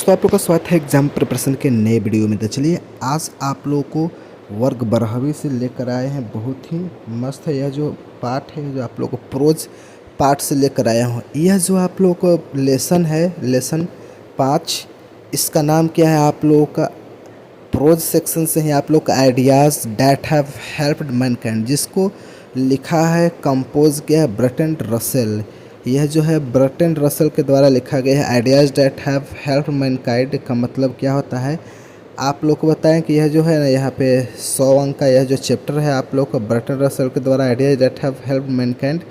दोस्तों, आप लोग का स्वागत है एग्जाम प्रिपरेशन के नए वीडियो में। तो चलिए आज आप लोगों को वर्ग 12वीं से लेकर आए हैं। बहुत ही मस्त है यह जो पार्ट है, जो आप लोग को प्रोज पार्ट से लेकर आया हूँ। यह जो आप लोग को लेसन है, लेसन 5, इसका नाम क्या है आप लोगों का? प्रोज सेक्शन से ही आप लोग का ideas that have helped Mankind, जिसको लिखा है कंपोज किया है बर्ट्रैंड रसेल। यह जो है बर्ट्रैंड रसेल के द्वारा लिखा गया है। Ideas that have helped Mankind का मतलब क्या होता है आप लोग को बताएं कि यह जो है ना, यहाँ पे 100 अंक का यह जो चैप्टर है आप लोग को बर्ट्रैंड रसेल के द्वारा ideas that have helped Mankind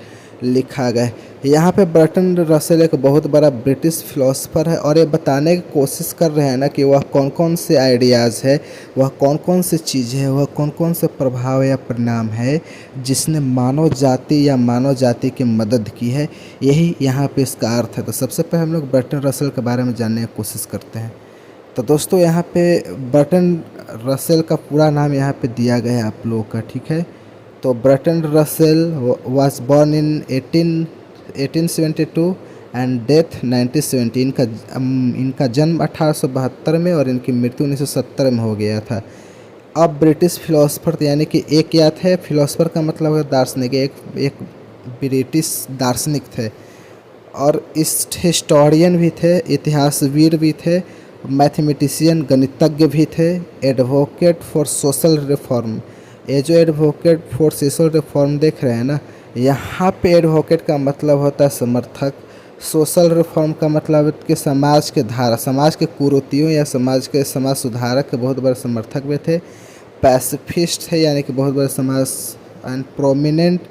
लिखा गया है। यहाँ पे बर्ट्रैंड रसेल एक बहुत बड़ा ब्रिटिश फिलोसफर है और ये बताने की कोशिश कर रहे हैं ना कि वह कौन कौन से आइडियाज़ है, वह कौन कौन से चीज़ें है, वह कौन कौन से प्रभाव या परिणाम है जिसने मानव जाति या मानव जाति की मदद की है। यही यहाँ पे इसका अर्थ है। तो सबसे पहले हम लोग बर्ट्रैंड रसेल के बारे में जानने की कोशिश करते हैं। तो दोस्तों यहाँ पे बर्ट्रैंड रसेल का पूरा नाम यहाँ पे दिया गया है आप लोगों का, ठीक है। तो Bertrand Russell was born in 1872 and death 1970। इनका जन्म 1872 में और इनकी मृत्यु 1970 में हो गया था। अब ब्रिटिश फिलोसफर यानी कि एक क्या थे, फिलोसफर का मतलब है दार्शनिक, एक ब्रिटिश दार्शनिक थे और इस हिस्टोरियन भी थे, इतिहासवीर भी थे, मैथमेटिशियन गणितज्ञ भी थे, एडवोकेट फॉर सोशल रिफॉर्म। ये जो एडवोकेट फॉर सोशल रिफॉर्म देख रहे हैं ना, यहाँ पे एडवोकेट का मतलब होता है समर्थक, सोशल रिफॉर्म का मतलब है कि समाज के धारा, समाज के कुरीतियों या समाज सुधारक के बहुत बड़े समर्थक भी थे। पैसिफिस्ट थे यानी कि बहुत बड़े समाज, एंड प्रोमिनेंट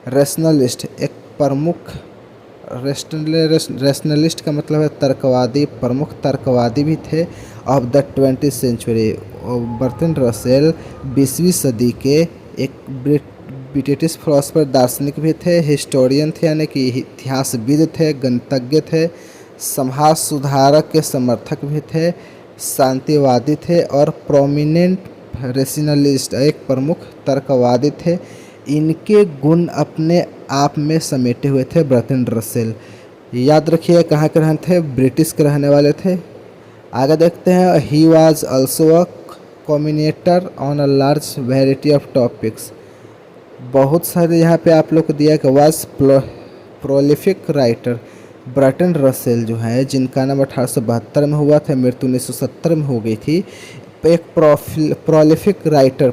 रेशनलिस्ट, एक प्रमुख रेशनलिस्ट का मतलब है तर्कवादी, प्रमुख तर्कवादी भी थे of the 20th century. Bertrand Russell 20वीं सदी के एक ब्रिटिश फिलोसफर दार्शनिक भी थे, हिस्टोरियन थे यानी कि इतिहासविद थे, गणितज्ञ थे, समाज सुधारक के समर्थक भी थे, शांतिवादी थे और प्रोमिनेंट रेशनलिस्ट, एक प्रमुख तर्कवादी थे। इनके गुण अपने आप में समेटे हुए थे बर्ट्रैंड रसेल। याद रखिए कहाँ के रहने थे, ब्रिटिश के रहने वाले थे। आगे देखते हैं, he was also a combinator on a large variety of topics. बहुत सारे यहाँ पे आप लोग को दिया कि was prolific writer. Bertrand Russell जो है, जिनका नाम 1872 में हुआ था, मृत्यु 1970 में हो गई थी, एक प्रोलिफिक राइटर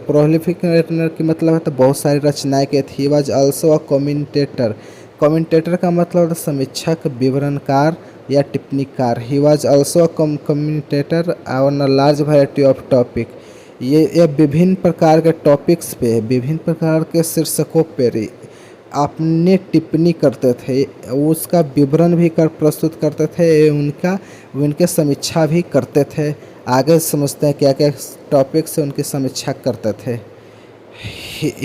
की मतलब है तो बहुत सारी रचनाएं की थी। Was also a commentator. Commentator का मतलब समीक्षक, विवरणकार या टिप्पणीकार। He was also a commentator on a large variety of topic. ये विभिन्न प्रकार के टॉपिक्स पे, विभिन्न प्रकार के शीर्षकों पर अपने टिप्पणी करते थे, उसका विवरण भी कर प्रस्तुत करते थे, उनके समीक्षा भी करते थे। आगे समझते हैं क्या क्या टॉपिक से उनकी समीक्षा करते थे।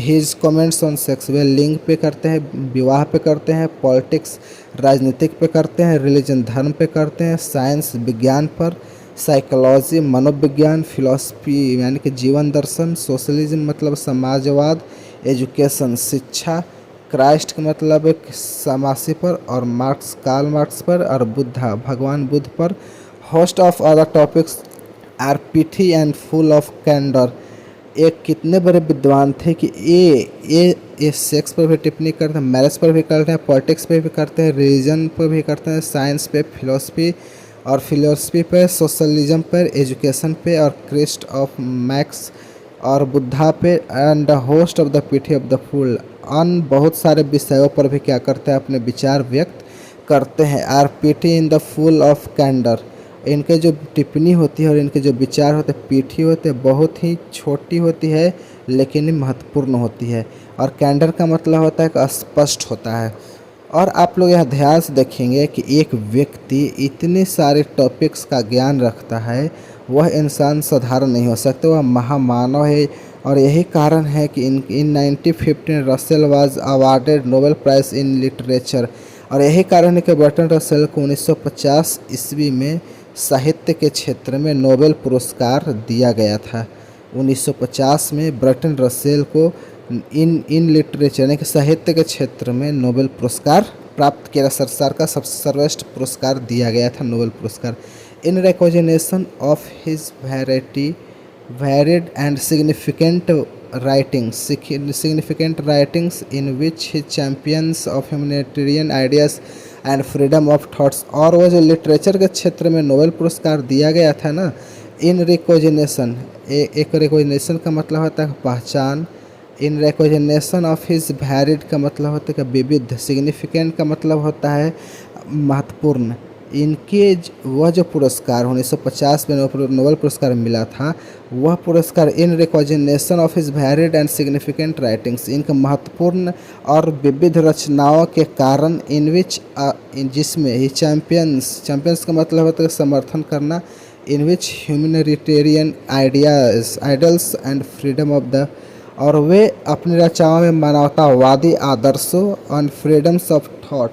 हिज कमेंट्स ऑन सेक्स, वे लिंग पे करते हैं, विवाह पे करते हैं, पॉलिटिक्स राजनीतिक पे करते हैं, रिलीजन धर्म पे करते हैं, साइंस विज्ञान पर, साइकोलॉजी फिलोसफी फिलॉसफी यानी कि जीवन दर्शन, सोशलिज्म मतलब समाजवाद, एजुकेशन शिक्षा, क्राइस्ट का मतलब समासी पर और मार्क्स कार्ल मार्क्स पर और बुद्धा भगवान बुद्ध पर। Host of other topics are pity and full of कैंडर। एक कितने बड़े विद्वान थे कि ये सेक्स पर भी टिप्पणी करते हैं, मैरिज पर भी करते हैं, पॉलिटिक्स पे भी करते हैं, रिलीजन पर भी करते हैं, साइंस पे, फिलोसफी पे, सोशलिज्म पर, एजुकेशन पे और क्रिस्ट ऑफ मैक्स और बुद्धा पे, and host of the pity of the fool. अन बहुत सारे विषयों पर भी क्या करते हैं, अपने विचार व्यक्त करते हैं। Are pity in the full of कैंडर। इनके जो टिप्पणी होती है और इनके जो विचार होते हैं, पीठी होते हैं, बहुत ही छोटी होती है लेकिन महत्वपूर्ण होती है। और कैंडर का मतलब होता है कि स्पष्ट होता है। और आप लोग यहाँ ध्यान से देखेंगे कि एक व्यक्ति इतने सारे टॉपिक्स का ज्ञान रखता है, वह इंसान साधारण नहीं हो सकता, वह महामानव है। और यही कारण है कि इन 1915 Russell was awarded Nobel prize in literature. और यही कारण है कि बर्ट्रैंड रसेल को 1950 ईस्वी में साहित्य के क्षेत्र में नोबेल पुरस्कार दिया गया था। 1950 में बर्ट्रैंड रसेल को इन लिटरेचर यानी कि साहित्य के क्षेत्र में नोबेल पुरस्कार प्राप्त किया। संसार का सबसे सर्वश्रेष्ठ पुरस्कार दिया गया था, नोबेल पुरस्कार। In recognition of his varied and significant writings in which he champions of humanitarian ideas and freedom of thoughts। और वो जो लिटरेचर के क्षेत्र में नोबेल पुरस्कार दिया गया था ना, इन रिकॉग्निशन, एक रिकॉग्निशन का मतलब होता है पहचान, in recognition of his varied का मतलब होता है विविध, सिग्निफिकेंट का मतलब होता है महत्वपूर्ण। इनके वह जो पुरस्कार 1950 में नोबेल पुरस्कार मिला था, वह पुरस्कार in recognition of his varied and significant writings, इनके महत्वपूर्ण और विविध रचनाओं के कारण, इन विच जिसमें ही चैम्पियंस का मतलब होता है समर्थन करना, इन विच humanitarian ideals and freedom of the, और वे अपनी रचनाओं में मानवतावादी आदर्शों और फ्रीडम्स ऑफ थॉट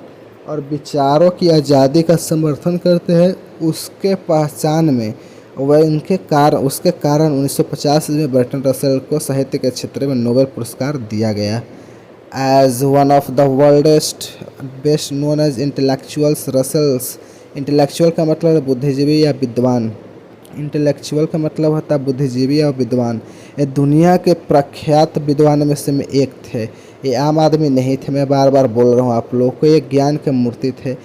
और विचारों की आज़ादी का समर्थन करते हैं, उसके पहचान में उसके कारण 1950 में बर्टन रसेल को साहित्य के क्षेत्र में नोबेल पुरस्कार दिया गया। As one of the वर्ल्डेस्ट best known as intellectuals, Russell's, intellectual का मतलब है बुद्धिजीवी या विद्वान, इंटेलेक्चुअल का मतलब होता है बुद्धिजीवी या विद्वान। ये दुनिया के प्रख्यात विद्वानों में से एक थे, ये आम आदमी नहीं थे, मैं बार बार बोल रहा हूँ आप लोगों को, ये ज्ञान के मूर्ति थे।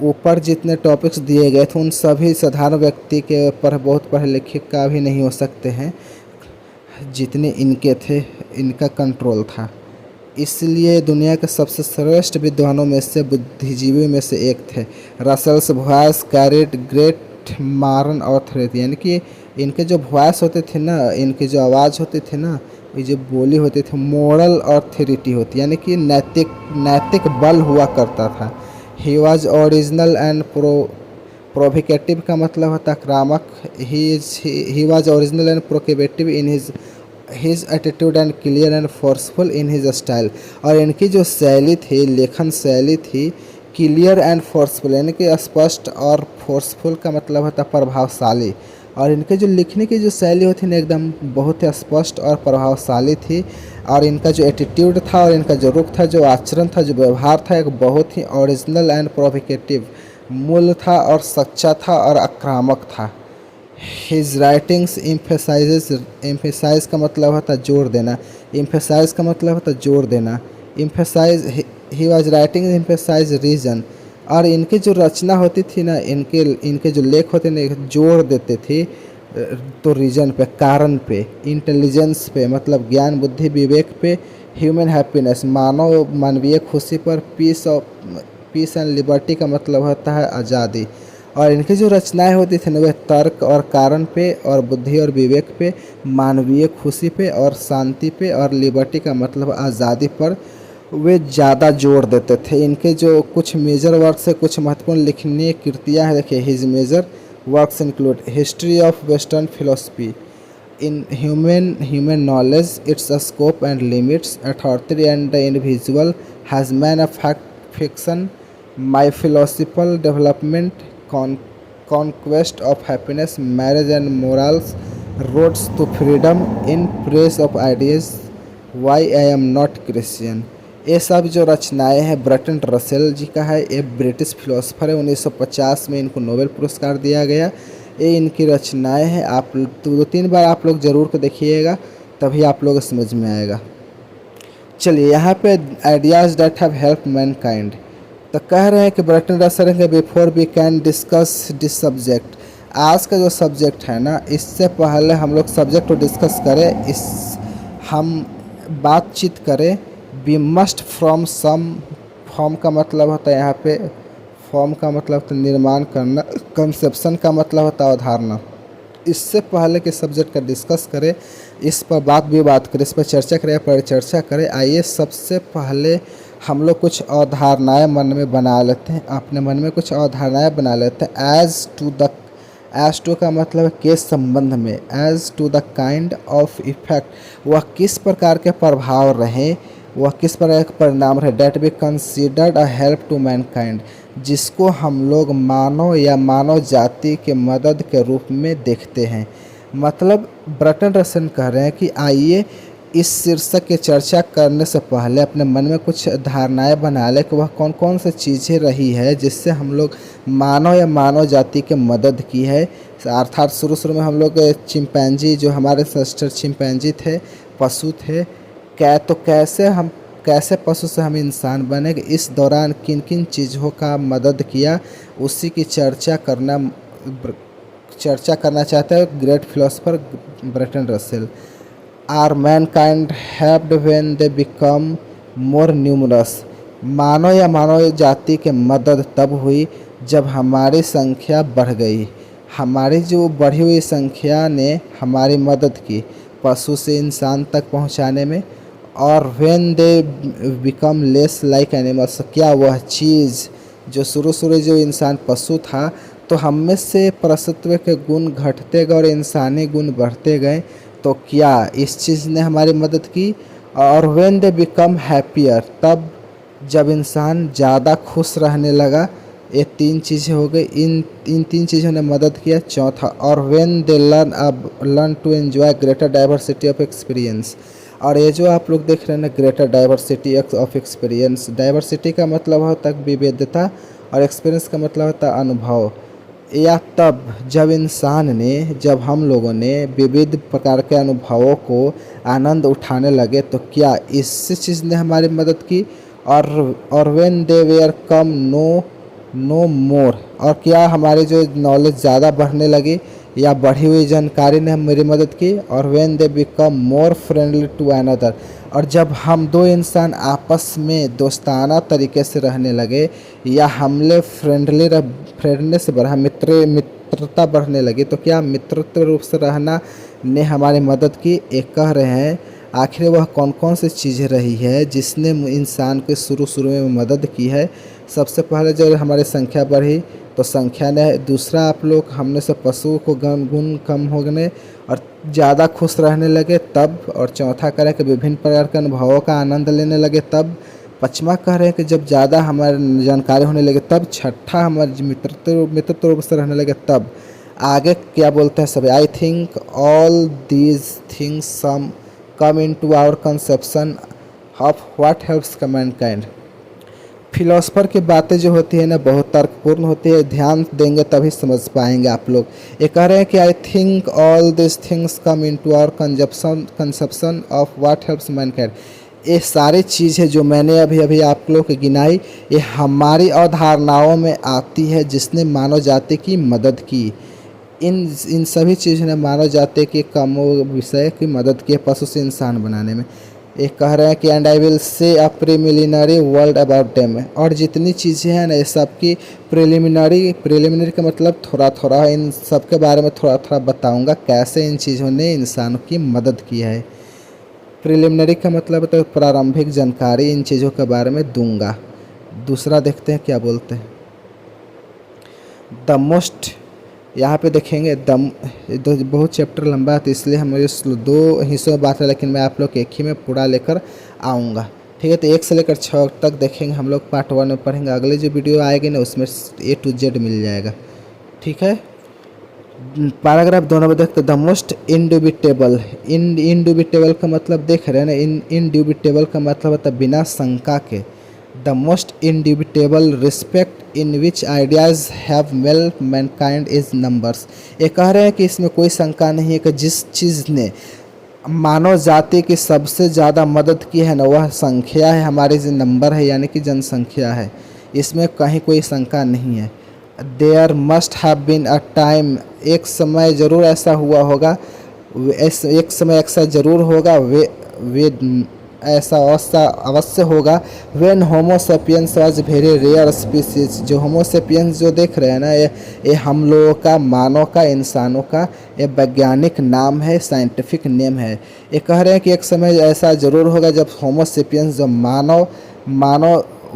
ऊपर जितने टॉपिक्स दिए गए थे उन सभी साधारण व्यक्ति के बहुत पढ़े लिखे का भी नहीं हो सकते हैं, जितने इनके थे, इनका कंट्रोल था। इसलिए दुनिया के सबसे श्रेष्ठ विद्वानों में से, बुद्धिजीवी में से एक थे। Russell's voice carried great moral authority, यानी कि इनके जो वॉइस होते थे ना, इनकी जो आवाज़ होती थी ना, ये जो बोली होती थी, मोरल ऑथोरिटी होती, यानी कि नैतिक बल हुआ करता था। ही वॉज ओरिजिनल एंड प्रोविकेटिव का मतलब होता आक्रामक। He was original and प्रोकेवेटिव in his attitude and clear and forceful in his style. और इनकी जो शैली थी, लेखन शैली थी, क्लियर एंड फोर्सफुल, यानी कि स्पष्ट, और फोर्सफुल का मतलब होता प्रभावशाली। और इनके जो लिखने की जो शैली होती ना, एकदम बहुत ही स्पष्ट और प्रभावशाली थी। और इनका जो एटीट्यूड था और इनका जो रुख था, जो आचरण था, जो व्यवहार था, एक बहुत ही ओरिजिनल एंड प्रोवोकेटिव मूल था और सच्चा था और आक्रामक था। हिज राइटिंग्स एम्फेसाइज का मतलब होता जोर देना, एम्फेसाइज का मतलब होता जोर देना, emphasise, he was writing emphasise reason. और इनकी जो रचना होती थी ना, इनके जो लेख होते ना, जोर देते थे तो रीजन पे, कारण पे, इंटेलिजेंस पे मतलब ज्ञान, बुद्धि, विवेक पे, ह्यूमन हैप्पीनेस मानवीय खुशी पर, पीस एंड लिबर्टी का मतलब होता है आज़ादी। और इनकी जो रचनाएं होती थी ना, वह तर्क और कारण पे और बुद्धि और विवेक पे, मानवीय खुशी पे और शांति पे, और लिबर्टी का मतलब आज़ादी पर वे ज़्यादा जोर देते थे। इनके जो कुछ मेजर वर्क से कुछ महत्वपूर्ण लिखनीय कृतियाँ हैं, देखिए, his major works include history of western philosophy, in human knowledge, its scope and limits, authority and the individual, has man of fiction, my philosophical development, conquest of happiness, marriage and morals, roads to freedom, in praise of ideas, why I am not Christian। ये सब जो रचनाएं हैं Burton Russell जी का है, ये British philosopher है, 1950 में इनको नोबेल पुरस्कार दिया गया। ये इनकी रचनाएं हैं, आप 2-3 बार आप लोग ज़रूर को देखिएगा, तभी आप लोग समझ में आएगा। चलिए, यहाँ पे ideas that have help mankind, तो कह रहे हैं कि बर्टन रसेल के before we can discuss this subject, आज का जो सब्जेक्ट है ना, इससे पहले हम लोग सब्जेक्ट को डिस्कस करें, हम बातचीत करें, we must from some, form का मतलब होता है यहाँ पे, फॉर्म का मतलब तो निर्माण करना, कंसेप्शन का मतलब होता है अवधारणा। इससे पहले के सब्जेक्ट का डिस्कस करें, इस पर बात करें, इस पर चर्चा करें, परिचर्चा करें। आइए सबसे पहले हम लोग कुछ अवधारणाएँ मन में बना लेते हैं, अपने मन में कुछ अवधारणाएँ बना लेते हैं। एज टू का मतलब के संबंध में, as to the kind of effect, वह किस प्रकार के प्रभाव रहे, वह किस प्रकार का परिणाम रहे, that be considered a help to mankind, जिसको हम लोग मानव या मानव जाति के मदद के रूप में देखते हैं। मतलब बर्टन रसेल कह रहे हैं कि आइए इस शीर्षक की चर्चा करने से पहले अपने मन में कुछ धारणाएं बना लें कि वह कौन कौन सी चीज़ें रही है जिससे हम लोग मानव या मानव जाति की मदद की है। अर्थात शुरू शुरू में हम लोग चिंपैंजी, जो हमारे सिस्टर चिंपैंजी थे, पशु थे, कैसे पशु से हम इंसान बने, इस दौरान किन किन चीज़ों का मदद किया, उसी की चर्चा करना चाहता है great philosopher Bertrand Russell. Are Mankind helped when they become more numerous. मानव या मानव जाति की मदद तब हुई जब हमारी संख्या बढ़ गई। हमारी जो बढ़ी हुई संख्या ने हमारी मदद की पशु से इंसान तक पहुंचाने में। और when they become less like animals, क्या वह चीज़ जो शुरू जो इंसान पशु था, तो हम में से परसत्व के गुण घटते गए और इंसानी गुण बढ़ते गए, तो क्या इस चीज़ ने हमारी मदद की। और व्हेन दे बिकम हैप्पियर, तब जब इंसान ज़्यादा खुश रहने लगा। ये तीन चीज़ें हो गई, इन तीन चीज़ों ने मदद किया। चौथा, और when they learn to enjoy greater diversity of experience. और ये जो आप लोग देख रहे हैं ना, greater diversity of experience, diversity का मतलब होता है विविधता और एक्सपीरियंस का मतलब होता है अनुभव। या तब जब हम लोगों ने विविध प्रकार के अनुभवों को आनंद उठाने लगे, तो क्या इस चीज़ ने हमारी मदद की। और when they where come no मोर, और क्या हमारी जो नॉलेज ज़्यादा बढ़ने लगी या बढ़ी हुई जानकारी ने मेरी मदद की। और when they become more friendly to another, और जब हम दो इंसान आपस में दोस्ताना तरीके से रहने लगे या हमले फ्रेंडनेस बढ़ा, मित्रता बढ़ने लगी, तो क्या मित्रत्व रूप से रहना ने हमारी मदद की। एक कह रहे हैं आखिर वह कौन कौन सी चीज़ें रही है जिसने इंसान के शुरू में मदद की है। सबसे पहले जब हमारी संख्या बढ़ी तो संख्या ने। दूसरा, आप लोग हमने से पशुओं को गुण कम हो गए और ज़्यादा खुश रहने लगे तब। और चौथा कह रहे हैं कि विभिन्न प्रकार के अनुभवों का आनंद लेने लगे तब। पाँचवा कह रहे हैं कि जब ज़्यादा हमारी जानकारी होने लगे तब। छठा, हमारे मित्रत्व रूप से रहने लगे तब। आगे क्या बोलते हैं सभी, I think all these things come into our conception of what helps mankind. Philosopher की बातें जो होती है ना, बहुत तर्कपूर्ण होती है, ध्यान देंगे तभी समझ पाएंगे आप लोग। ये कह रहे हैं कि I think all this things come into our conception of what helps mankind. ये सारी चीज़ें जो मैंने अभी आप लोग को गिनाई, ये हमारी अवधारणाओं में आती है जिसने मानव जाति की मदद की। इन सभी चीज़ों ने मानव जाति के कामों विषय की मदद की पशु से इंसान बनाने में। ये कह रहे हैं कि and I will say a preliminary world about them. और जितनी चीज़ें हैं ना, ये सब की प्रिलिमिनरी का मतलब थोड़ा इन सब के बारे में थोड़ा बताऊंगा कैसे इन चीज़ों ने इंसानों की मदद की है। प्रिलिमिनरी का मतलब तो प्रारंभिक जानकारी इन चीज़ों के बारे में दूंगा। दूसरा देखते हैं क्या बोलते हैं। द मोस्ट, यहाँ पे देखेंगे बहुत चैप्टर लंबा है तो इसलिए हम इस दो हिस्सों में बात है, लेकिन मैं आप लोग एक ही में पूरा लेकर आऊँगा। ठीक है, तो 1 से लेकर 6 तक देखेंगे हम लोग, पार्ट 1 में पढ़ेंगे। अगले जो वीडियो आएगी ना उसमें A to Z मिल जाएगा। ठीक है, पैराग्राफ दोनों में देखते। द मोस्ट इंडुबिटेबल का मतलब देख रहे हैं ना, इंडुबिटेबल का मतलब होता है बिना शंका के। The most इंडिबिटेबल respect in which ideas have meld Mankind is numbers. ये कह रहे हैं कि इसमें कोई शंका नहीं है कि जिस चीज़ ने मानव जाति की सबसे ज़्यादा मदद की है ना, वह संख्या है, हमारी जो नंबर है यानी कि जनसंख्या है। इसमें कहीं कोई शंका नहीं है। There must have been a time, एक समय ज़रूर ऐसा हुआ होगा, एक समय ऐसा ज़रूर होगा, वे ऐसा अवश्य होगा। When homo sapiens was very rare species, जो होमो सेपियंस जो देख रहे हैं ना, ये हम लोगों का, मानव का, इंसानों का ये वैज्ञानिक नाम है, साइंटिफिक नेम है। ये कह रहे हैं कि एक समय ऐसा ज़रूर होगा जब होमो सेपियंस, जो मानव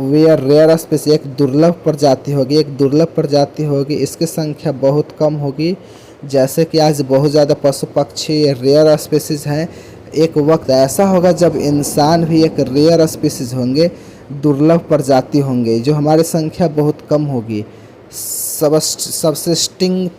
वेयर रेयर स्पीसीज, एक दुर्लभ प्रजाति होगी, इसकी संख्या बहुत कम होगी। जैसे कि आज बहुत ज़्यादा पशु पक्षी रेयर स्पीसीज हैं, एक वक्त ऐसा होगा जब इंसान भी एक रेयर स्पीसीज होंगे, दुर्लभ प्रजाति होंगे, जो हमारी संख्या बहुत कम होगी। Subsisting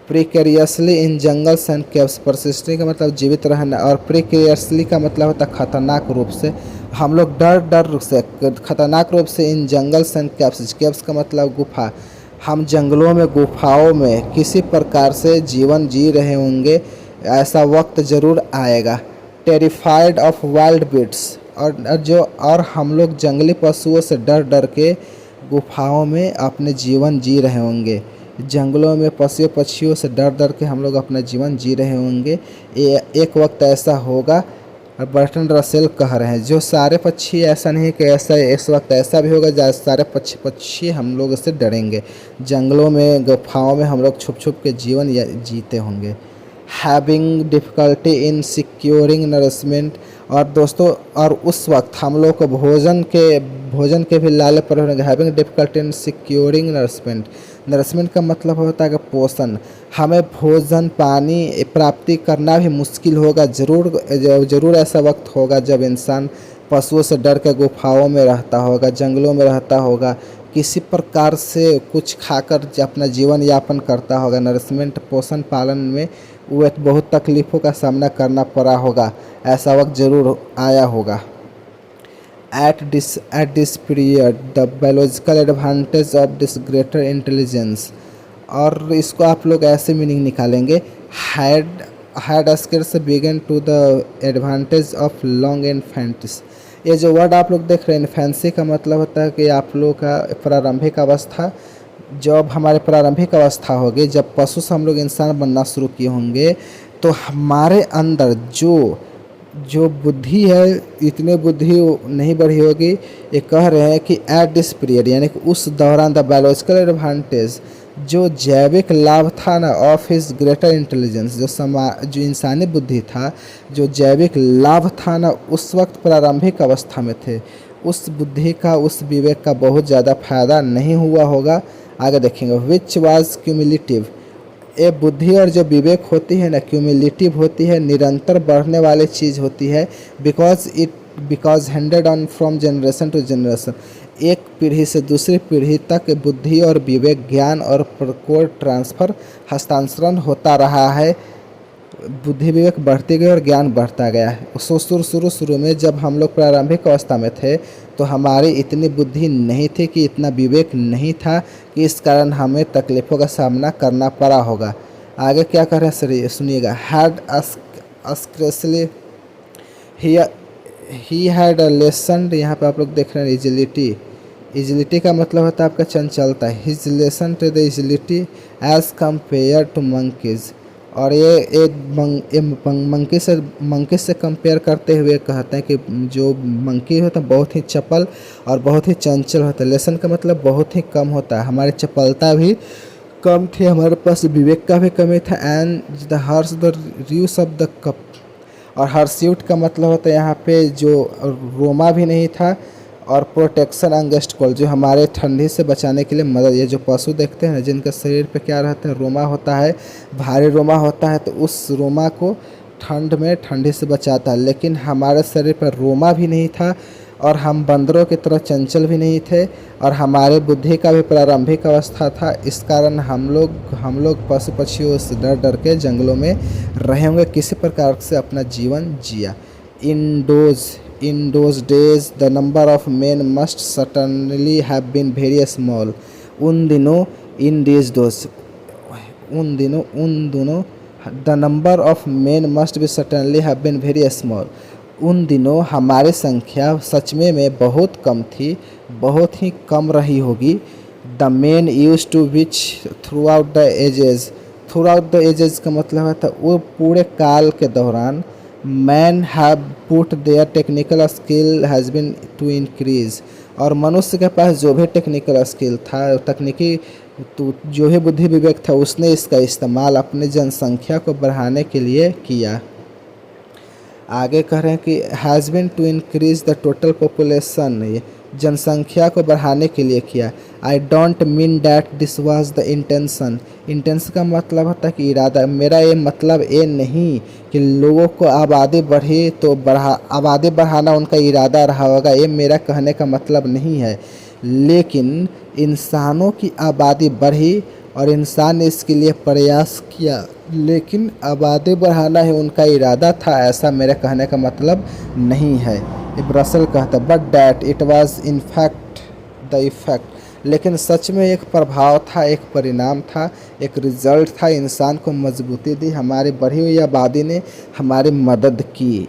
प्रिकेरियसली in jungles and caves, persisting का मतलब जीवित रहना, और प्रिकेरियसली का मतलब होता है खतरनाक रूप से। हम लोग डर डर से, खतरनाक रूप से इन जंगल्स एंड केव्स, केव्स का मतलब गुफा, हम जंगलों में गुफाओं में किसी प्रकार से जीवन जी रहे होंगे, ऐसा वक्त ज़रूर आएगा। टेरिफाइड ऑफ वाइल्ड बीट्स, और हम लोग जंगली पशुओं से डर डर के गुफाओं में अपने जीवन जी रहे होंगे। जंगलों में पशु पक्षियों से डर डर के हम लोग अपना जीवन जी रहे होंगे। एक वक्त ऐसा होगा, और बर्टन रसेल कह रहे हैं, जो सारे पक्षी, ऐसा नहीं कि ऐसा इस वक्त ऐसा भी होगा जहाँ सारे पक्षी हम लोग से डरेंगे। जंगलों में गुफाओं में हम लोग छुप छुप के जीवन जीते होंगे। Having difficulty in securing nourishment, और दोस्तों और उस वक्त हम लोग को भोजन के भी लाले पर होंगे। Having difficulty in securing nourishment, nourishment का मतलब होता है कि पोषण, हमें भोजन पानी प्राप्ति करना भी मुश्किल होगा। ज़रूर ऐसा वक्त होगा जब इंसान पशुओं से डर के गुफाओं में रहता होगा, जंगलों में रहता होगा, किसी प्रकार से कुछ खाकर अपना जीवन यापन करता होगा। नरिशमेंट पोषण पालन में वो बहुत तकलीफ़ों का सामना करना पड़ा होगा, ऐसा वक्त ज़रूर आया होगा। At this period, the biological advantage of this greater intelligence, और इसको आप लोग ऐसे मीनिंग निकालेंगे, had scarce begun to the advantage of long infancy। ये जो वर्ड आप लोग देख रहे हैं, इन्फेंसी का मतलब होता है कि आप लोग का प्रारंभिक अवस्था। जब हमारे प्रारंभिक अवस्था होगी, जब पशु से हम लोग इंसान बनना शुरू किए होंगे, तो हमारे अंदर जो बुद्धि है, इतनी बुद्धि नहीं बढ़ी होगी। ये कह रहे हैं कि एट दिस पीरियड, यानी कि उस दौरान, द बायोलॉजिकल एडवांटेज, जो जैविक लाभ था ना, ऑफ हिज ग्रेटर इंटेलिजेंस, जो इंसानी बुद्धि था, जो जैविक लाभ था ना, उस वक्त प्रारंभिक अवस्था में थे, उस बुद्धि का, उस विवेक का बहुत ज़्यादा फायदा नहीं हुआ होगा। आगे देखेंगे, विच वाज क्यूमुलेटिव, ये बुद्धि और जो विवेक होती है ना, क्यूमुलेटिव होती है, निरंतर बढ़ने वाली चीज़ होती है। Because handed on from generation to generation, एक पीढ़ी से दूसरी पीढ़ी तक बुद्धि और विवेक, ज्ञान और प्रकोर ट्रांसफ़र, हस्तांतरण होता रहा है। बुद्धि विवेक बढ़ती गई और ज्ञान बढ़ता गया। शुरू में जब हम लोग प्रारंभिक अवस्था में थे, तो हमारी इतनी बुद्धि नहीं थी, कि इतना विवेक नहीं था, कि इस कारण हमें तकलीफ़ों का सामना करना पड़ा होगा। आगे क्या कर रहे हैं सुनिएगा। Had अस्क्रेसली he had a lesson, यहाँ पे आप लोग देख रहे हैं इजिलिटी। इजिलिटी का मतलब होता है आपका चंचलता। His lesson to the इजिलिटी as compare to monkeys, और ये एक मंकी से कंपेयर करते हुए कहते हैं कि जो मंकी होता है बहुत ही चपल और बहुत ही चंचल होता है। लेसन का मतलब बहुत ही कम होता है। हमारी चपलता भी कम थी, हमारे पास विवेक का भी कमी था। And the Harsh the use of the cup, और हर्स्यूट का मतलब होता है यहाँ पे जो रोमा भी नहीं था, और प्रोटेक्शन अगेंस्ट कोल्ड, जो हमारे ठंडी से बचाने के लिए मदद। ये जो पशु देखते हैं जिनके शरीर पे क्या रहता है, रोमा होता है, भारी रोमा होता है, तो उस रोमा को ठंडी से बचाता है। लेकिन हमारे शरीर पर रोमा भी नहीं था, और हम बंदरों की तरह चंचल भी नहीं थे, और हमारे बुद्धि का भी प्रारंभिक अवस्था था। इस कारण हम लोग पशु पक्षियों से डर डर के जंगलों में रहे होंगे, किसी प्रकार से अपना जीवन जिया। In those days, the number of men must certainly have been very small. उन दिनों the number of men must be certainly have been very small. उन दिनों हमारी संख्या सच में बहुत कम थी, बहुत ही कम रही होगी। The men used to which throughout the ages का मतलब है वो पूरे काल के दौरान, man have put their technical skill has been to increase, और मनुष्य के पास जो भी टेक्निकल स्किल था, तकनीकी तो जो भी बुद्धि विवेक था, उसने इसका इस्तेमाल अपने जनसंख्या को बढ़ाने के लिए किया। आगे कह रहे हैं कि has been to increase the total population, जनसंख्या को बढ़ाने के लिए किया। I don't mean that this was the intention, intention का मतलब होता है कि इरादा। मेरा ये मतलब ये नहीं कि लोगों को आबादी बढ़ी तो आबादी बढ़ाना उनका इरादा रहा होगा, ये मेरा कहने का मतलब नहीं है। लेकिन इंसानों की आबादी बढ़ी और इंसान ने इसके लिए प्रयास किया, लेकिन आबादी बढ़ाना ही उनका इरादा था, ऐसा मेरे कहने का मतलब नहीं है। रसेल कहता है but that it was in fact the effect, लेकिन सच में एक प्रभाव था, एक परिणाम था, एक रिजल्ट था, इंसान को मजबूती दी, हमारी बढ़ी हुई आबादी ने हमारी मदद की।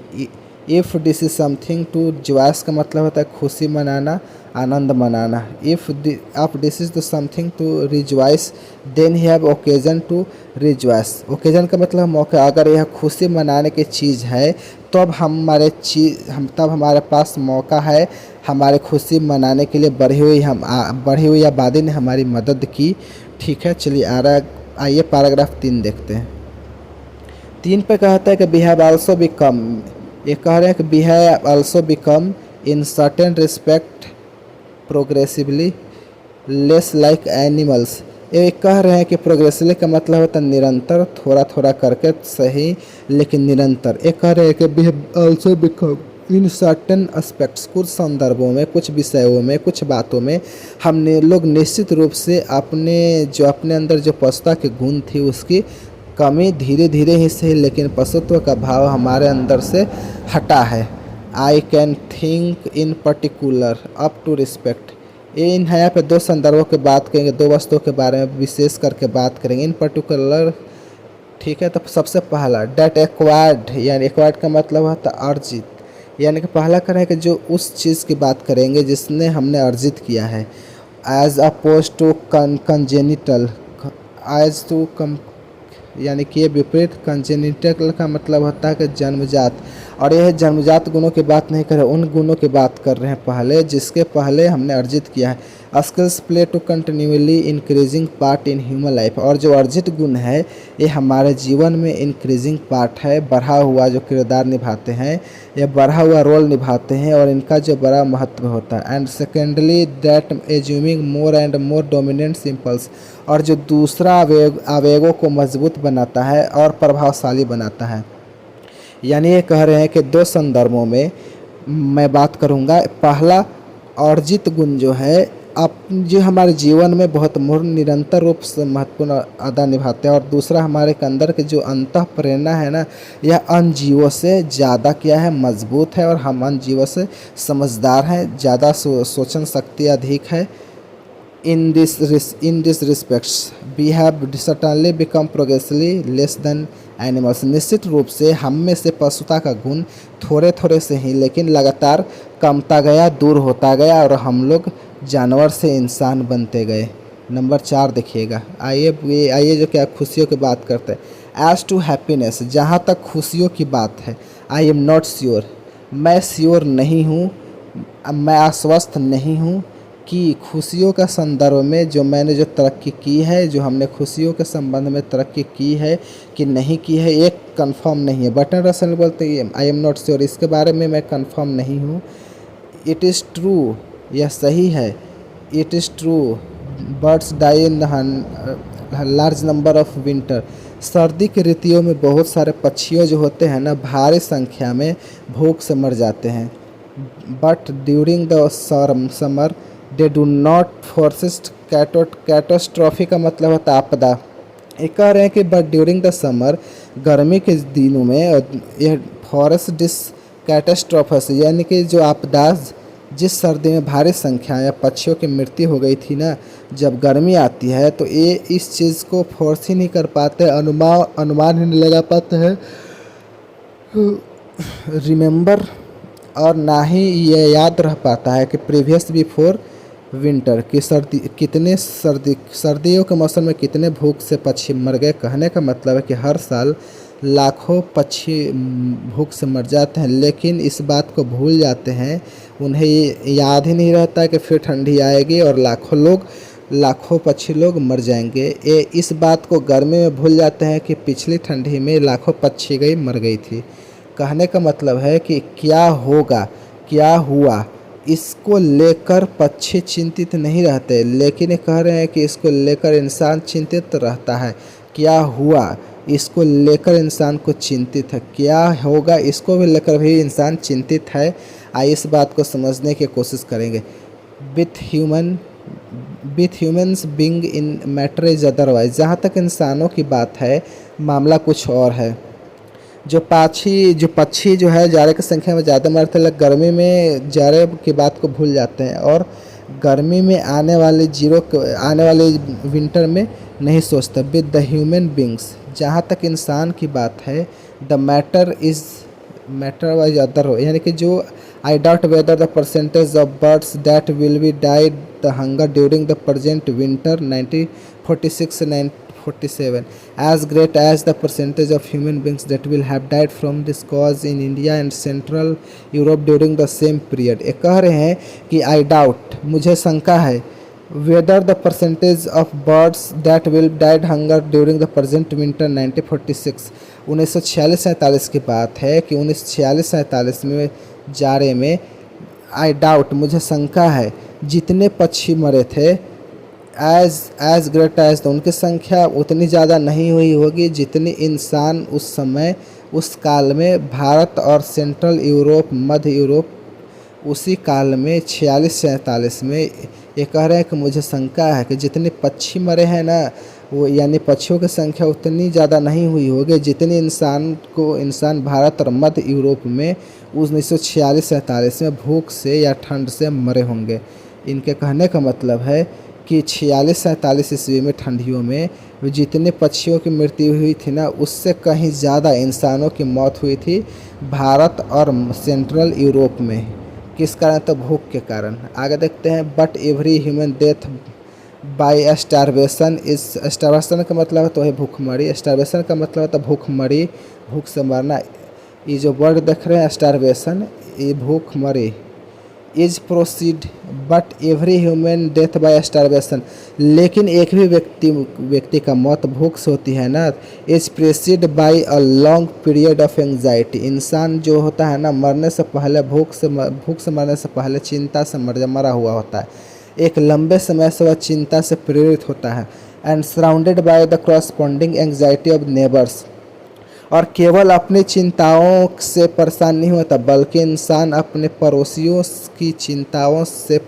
If this is something to rejoice का मतलब होता है खुशी मनाना, आनंद मनाना। If this is the something to rejoice then he have occasion to rejoice. Occasion का मतलब मौका, अगर यह खुशी मनाने की चीज़ है तो अब तब हमारे पास मौका है, हमारे खुशी मनाने के लिए बढ़ी हुई आबादी ने हमारी मदद की। ठीक है, चलिए आइए पैराग्राफ 3 देखते हैं। 3 पे कहता है कि वी हैव आल्सो बिकम, ये कह रहे हैं कि we have also become in certain respect progressively less like animals. ये कह रहे हैं कि प्रोग्रेसिवली का मतलब होता है निरंतर, थोड़ा थोड़ा करके सही लेकिन निरंतर। ये कह रहे हैं कि we have also become in certain aspects, कुछ संदर्भों में, कुछ विषयों में, कुछ बातों में हमने लोग निश्चित रूप से अपने अंदर जो पशुता के गुण थी उसकी कमी धीरे धीरे ही सही लेकिन पशुत्व का भाव हमारे अंदर से हटा है। I can think in particular up to respect. इन यहाँ पे 2 संदर्भों की बात करेंगे, 2 वस्तुओं के बारे में विशेष करके बात करेंगे इन पर्टिकुलर। ठीक है, तो सबसे पहला डेट एक्वायर्ड, यानी एक्वायर्ड का मतलब होता है अर्जित, यानी कि पहला करें कि जो उस चीज़ की बात करेंगे जिसने हमने अर्जित किया है। As opposed to congenital, as to यानी कि ये विपरीत। कंजेनिटल का मतलब होता है कि जन्मजात, और यह जन्मजात गुणों की बात नहीं कर रहे, उन गुणों की बात कर रहे हैं पहले जिसके पहले हमने अर्जित किया है। Skills play to continually increasing part in human life, और जो अर्जित गुण है ये हमारे जीवन में इंक्रीजिंग पार्ट है, बढ़ा हुआ जो किरदार निभाते हैं, ये बढ़ा हुआ रोल निभाते हैं और इनका जो बड़ा महत्व होता है। And secondly that assuming more and more dominant symbols, और जो दूसरा आवेगों को मजबूत बनाता है और प्रभावशाली बनाता है। यानी ये कह रहे हैं कि 2 संदर्भों में मैं बात करूंगा। पहला अर्जित गुण जो है जो हमारे जीवन में बहुत निरंतर रूप से महत्वपूर्ण अदा निभाते हैं, और दूसरा हमारे के अंदर के जो अंतः प्रेरणा है ना, यह अन्य जीवों से ज़्यादा क्या है, मजबूत है, और हम अन्य जीवों से समझदार हैं, ज़्यादा सोचन शक्ति अधिक है। In this respects we have certainly become progressively less than animals। निश्चित रूप से हम में से पशुता का गुण थोड़े थोड़े से ही लेकिन लगातार कमता गया, दूर होता गया, और हम लोग जानवर से इंसान बनते गए। नंबर 4 देखिएगा। आइए जो क्या खुशियों की बात करते हैं। एज टू हैप्पीनेस, जहाँ तक खुशियों की बात है, आई एम नॉट श्योर, मैं श्योर नहीं हूँ, मैं आश्वस्त नहीं हूँ कि खुशियों का संदर्भ में जो तरक्की की है, जो हमने खुशियों के संबंध में तरक्की की है कि नहीं की है, एक कंफर्म नहीं है। बर्टन रसल बोलते हैं आई एम नॉट श्योर, इसके बारे में मैं कंफर्म नहीं हूँ। इट इज़ ट्रू, यह सही है। It is true birds die in large number of winter, सर्दी की ऋतुओं में बहुत सारे पक्षियों जो होते हैं ना, भारी संख्या में भूख से मर जाते हैं। But during the summer they do not forest कैटोस्ट्रॉफी का मतलब होता है आपदा। ये कह रहे हैं कि बट ड्यूरिंग द समर, गर्मी के दिनों में यह फॉरेस्ट डिस कैटोस्ट्रॉफस, यानी कि जो आपदा, जिस सर्दी में भारी संख्या या पक्षियों की मृत्यु हो गई थी ना, जब गर्मी आती है तो ये इस चीज़ को फोर्स ही नहीं कर पाते, अनुमान ही नहीं लगा पाते हैं, रिमेंबर, और ना ही ये याद रह पाता है कि प्रीवियस बिफोर विंटर की सर्दियों के मौसम में कितने भूख से पक्षी मर गए। कहने का मतलब है कि हर साल लाखों पक्षी भूख से मर जाते हैं, लेकिन इस बात को भूल जाते हैं, उन्हें ये याद ही नहीं रहता है कि फिर ठंडी आएगी और लाखों पक्षी लोग मर जाएंगे। ये इस बात को गर्मी में भूल जाते हैं कि पिछली ठंडी में लाखों पक्षी मर गई थी। कहने का मतलब है कि क्या होगा, क्या हुआ, इसको लेकर पक्षी चिंतित नहीं रहते, लेकिन ये कह रहे हैं कि इसको लेकर इंसान चिंतित रहता है। क्या हुआ, इसको लेकर इंसान को चिंतित है, क्या होगा, इसको भी लेकर भी इंसान चिंतित है। आइए इस बात को समझने की कोशिश करेंगे। With with humans being in matter is otherwise. जहाँ तक इंसानों की बात है मामला कुछ और है। जो पक्षी जो है जाड़े की संख्या में ज़्यादा मरते हैं, गर्मी में जाड़े की बात को भूल जाते हैं और गर्मी में आने वाले विंटर में नहीं सोचते। विद द ह्यूमन बींग्स, जहाँ तक इंसान की बात है, द मैटर वाइज अदर हो, यानी कि जो I doubt whether the percentage of birds that will be died the hunger during the present winter 1946-1947 as great as the percentage of human beings that will have died from this cause in India and Central Europe during the same period। ये कह रहे हैं कि I doubt, मुझे शंका है, whether the percentage of birds that will died hunger during the present winter 1946, 1946-47 की बात है कि 1946-47 में जाड़े में, आई डाउट मुझे शंका है, जितने पक्षी मरे थे एज ग्रेट एज, तो उनकी संख्या उतनी ज़्यादा नहीं हुई होगी जितनी इंसान उस समय उस काल में भारत और सेंट्रल यूरोप, मध्य यूरोप, उसी काल में 46-47 में। ये कह रहे हैं कि मुझे शंका है कि जितने पक्षी मरे हैं ना, वो यानी पक्षियों की संख्या उतनी ज़्यादा नहीं हुई होगी जितनी इंसान भारत और मध्य यूरोप में 1946-47 में भूख से या ठंड से मरे होंगे। इनके कहने का मतलब है कि 46-47 ईस्वी में ठंडियों में जितने पक्षियों की मृत्यु हुई थी ना, उससे कहीं ज़्यादा इंसानों की मौत हुई थी भारत और सेंट्रल यूरोप में। किस कारण? तो भूख के कारण। आगे देखते हैं, but every human death by starvation is, starvation का मतलब है तो है भूखमरी, स्टारवेशन का मतलब है तो भूखमरी, भूख से मरना। ये जो वर्ड देख रहे हैं स्टारवेशन, ये भूखमरी। Is proceed but every human death by starvation, लेकिन एक भी व्यक्ति का मौत भूख से होती है ना, is proceed bye a long period of anxiety. इंसान जो होता है ना, मरने से पहले भूख से मरने से पहले चिंता से मरा हुआ होता है। एक लंबे समय से वह चिंता से प्रेरित होता है। And surrounded by the corresponding anxiety of neighbours, और केवल अपनी चिंताओं से परेशान नहीं होता बल्कि इंसान अपने पड़ोसियों की चिंताओं से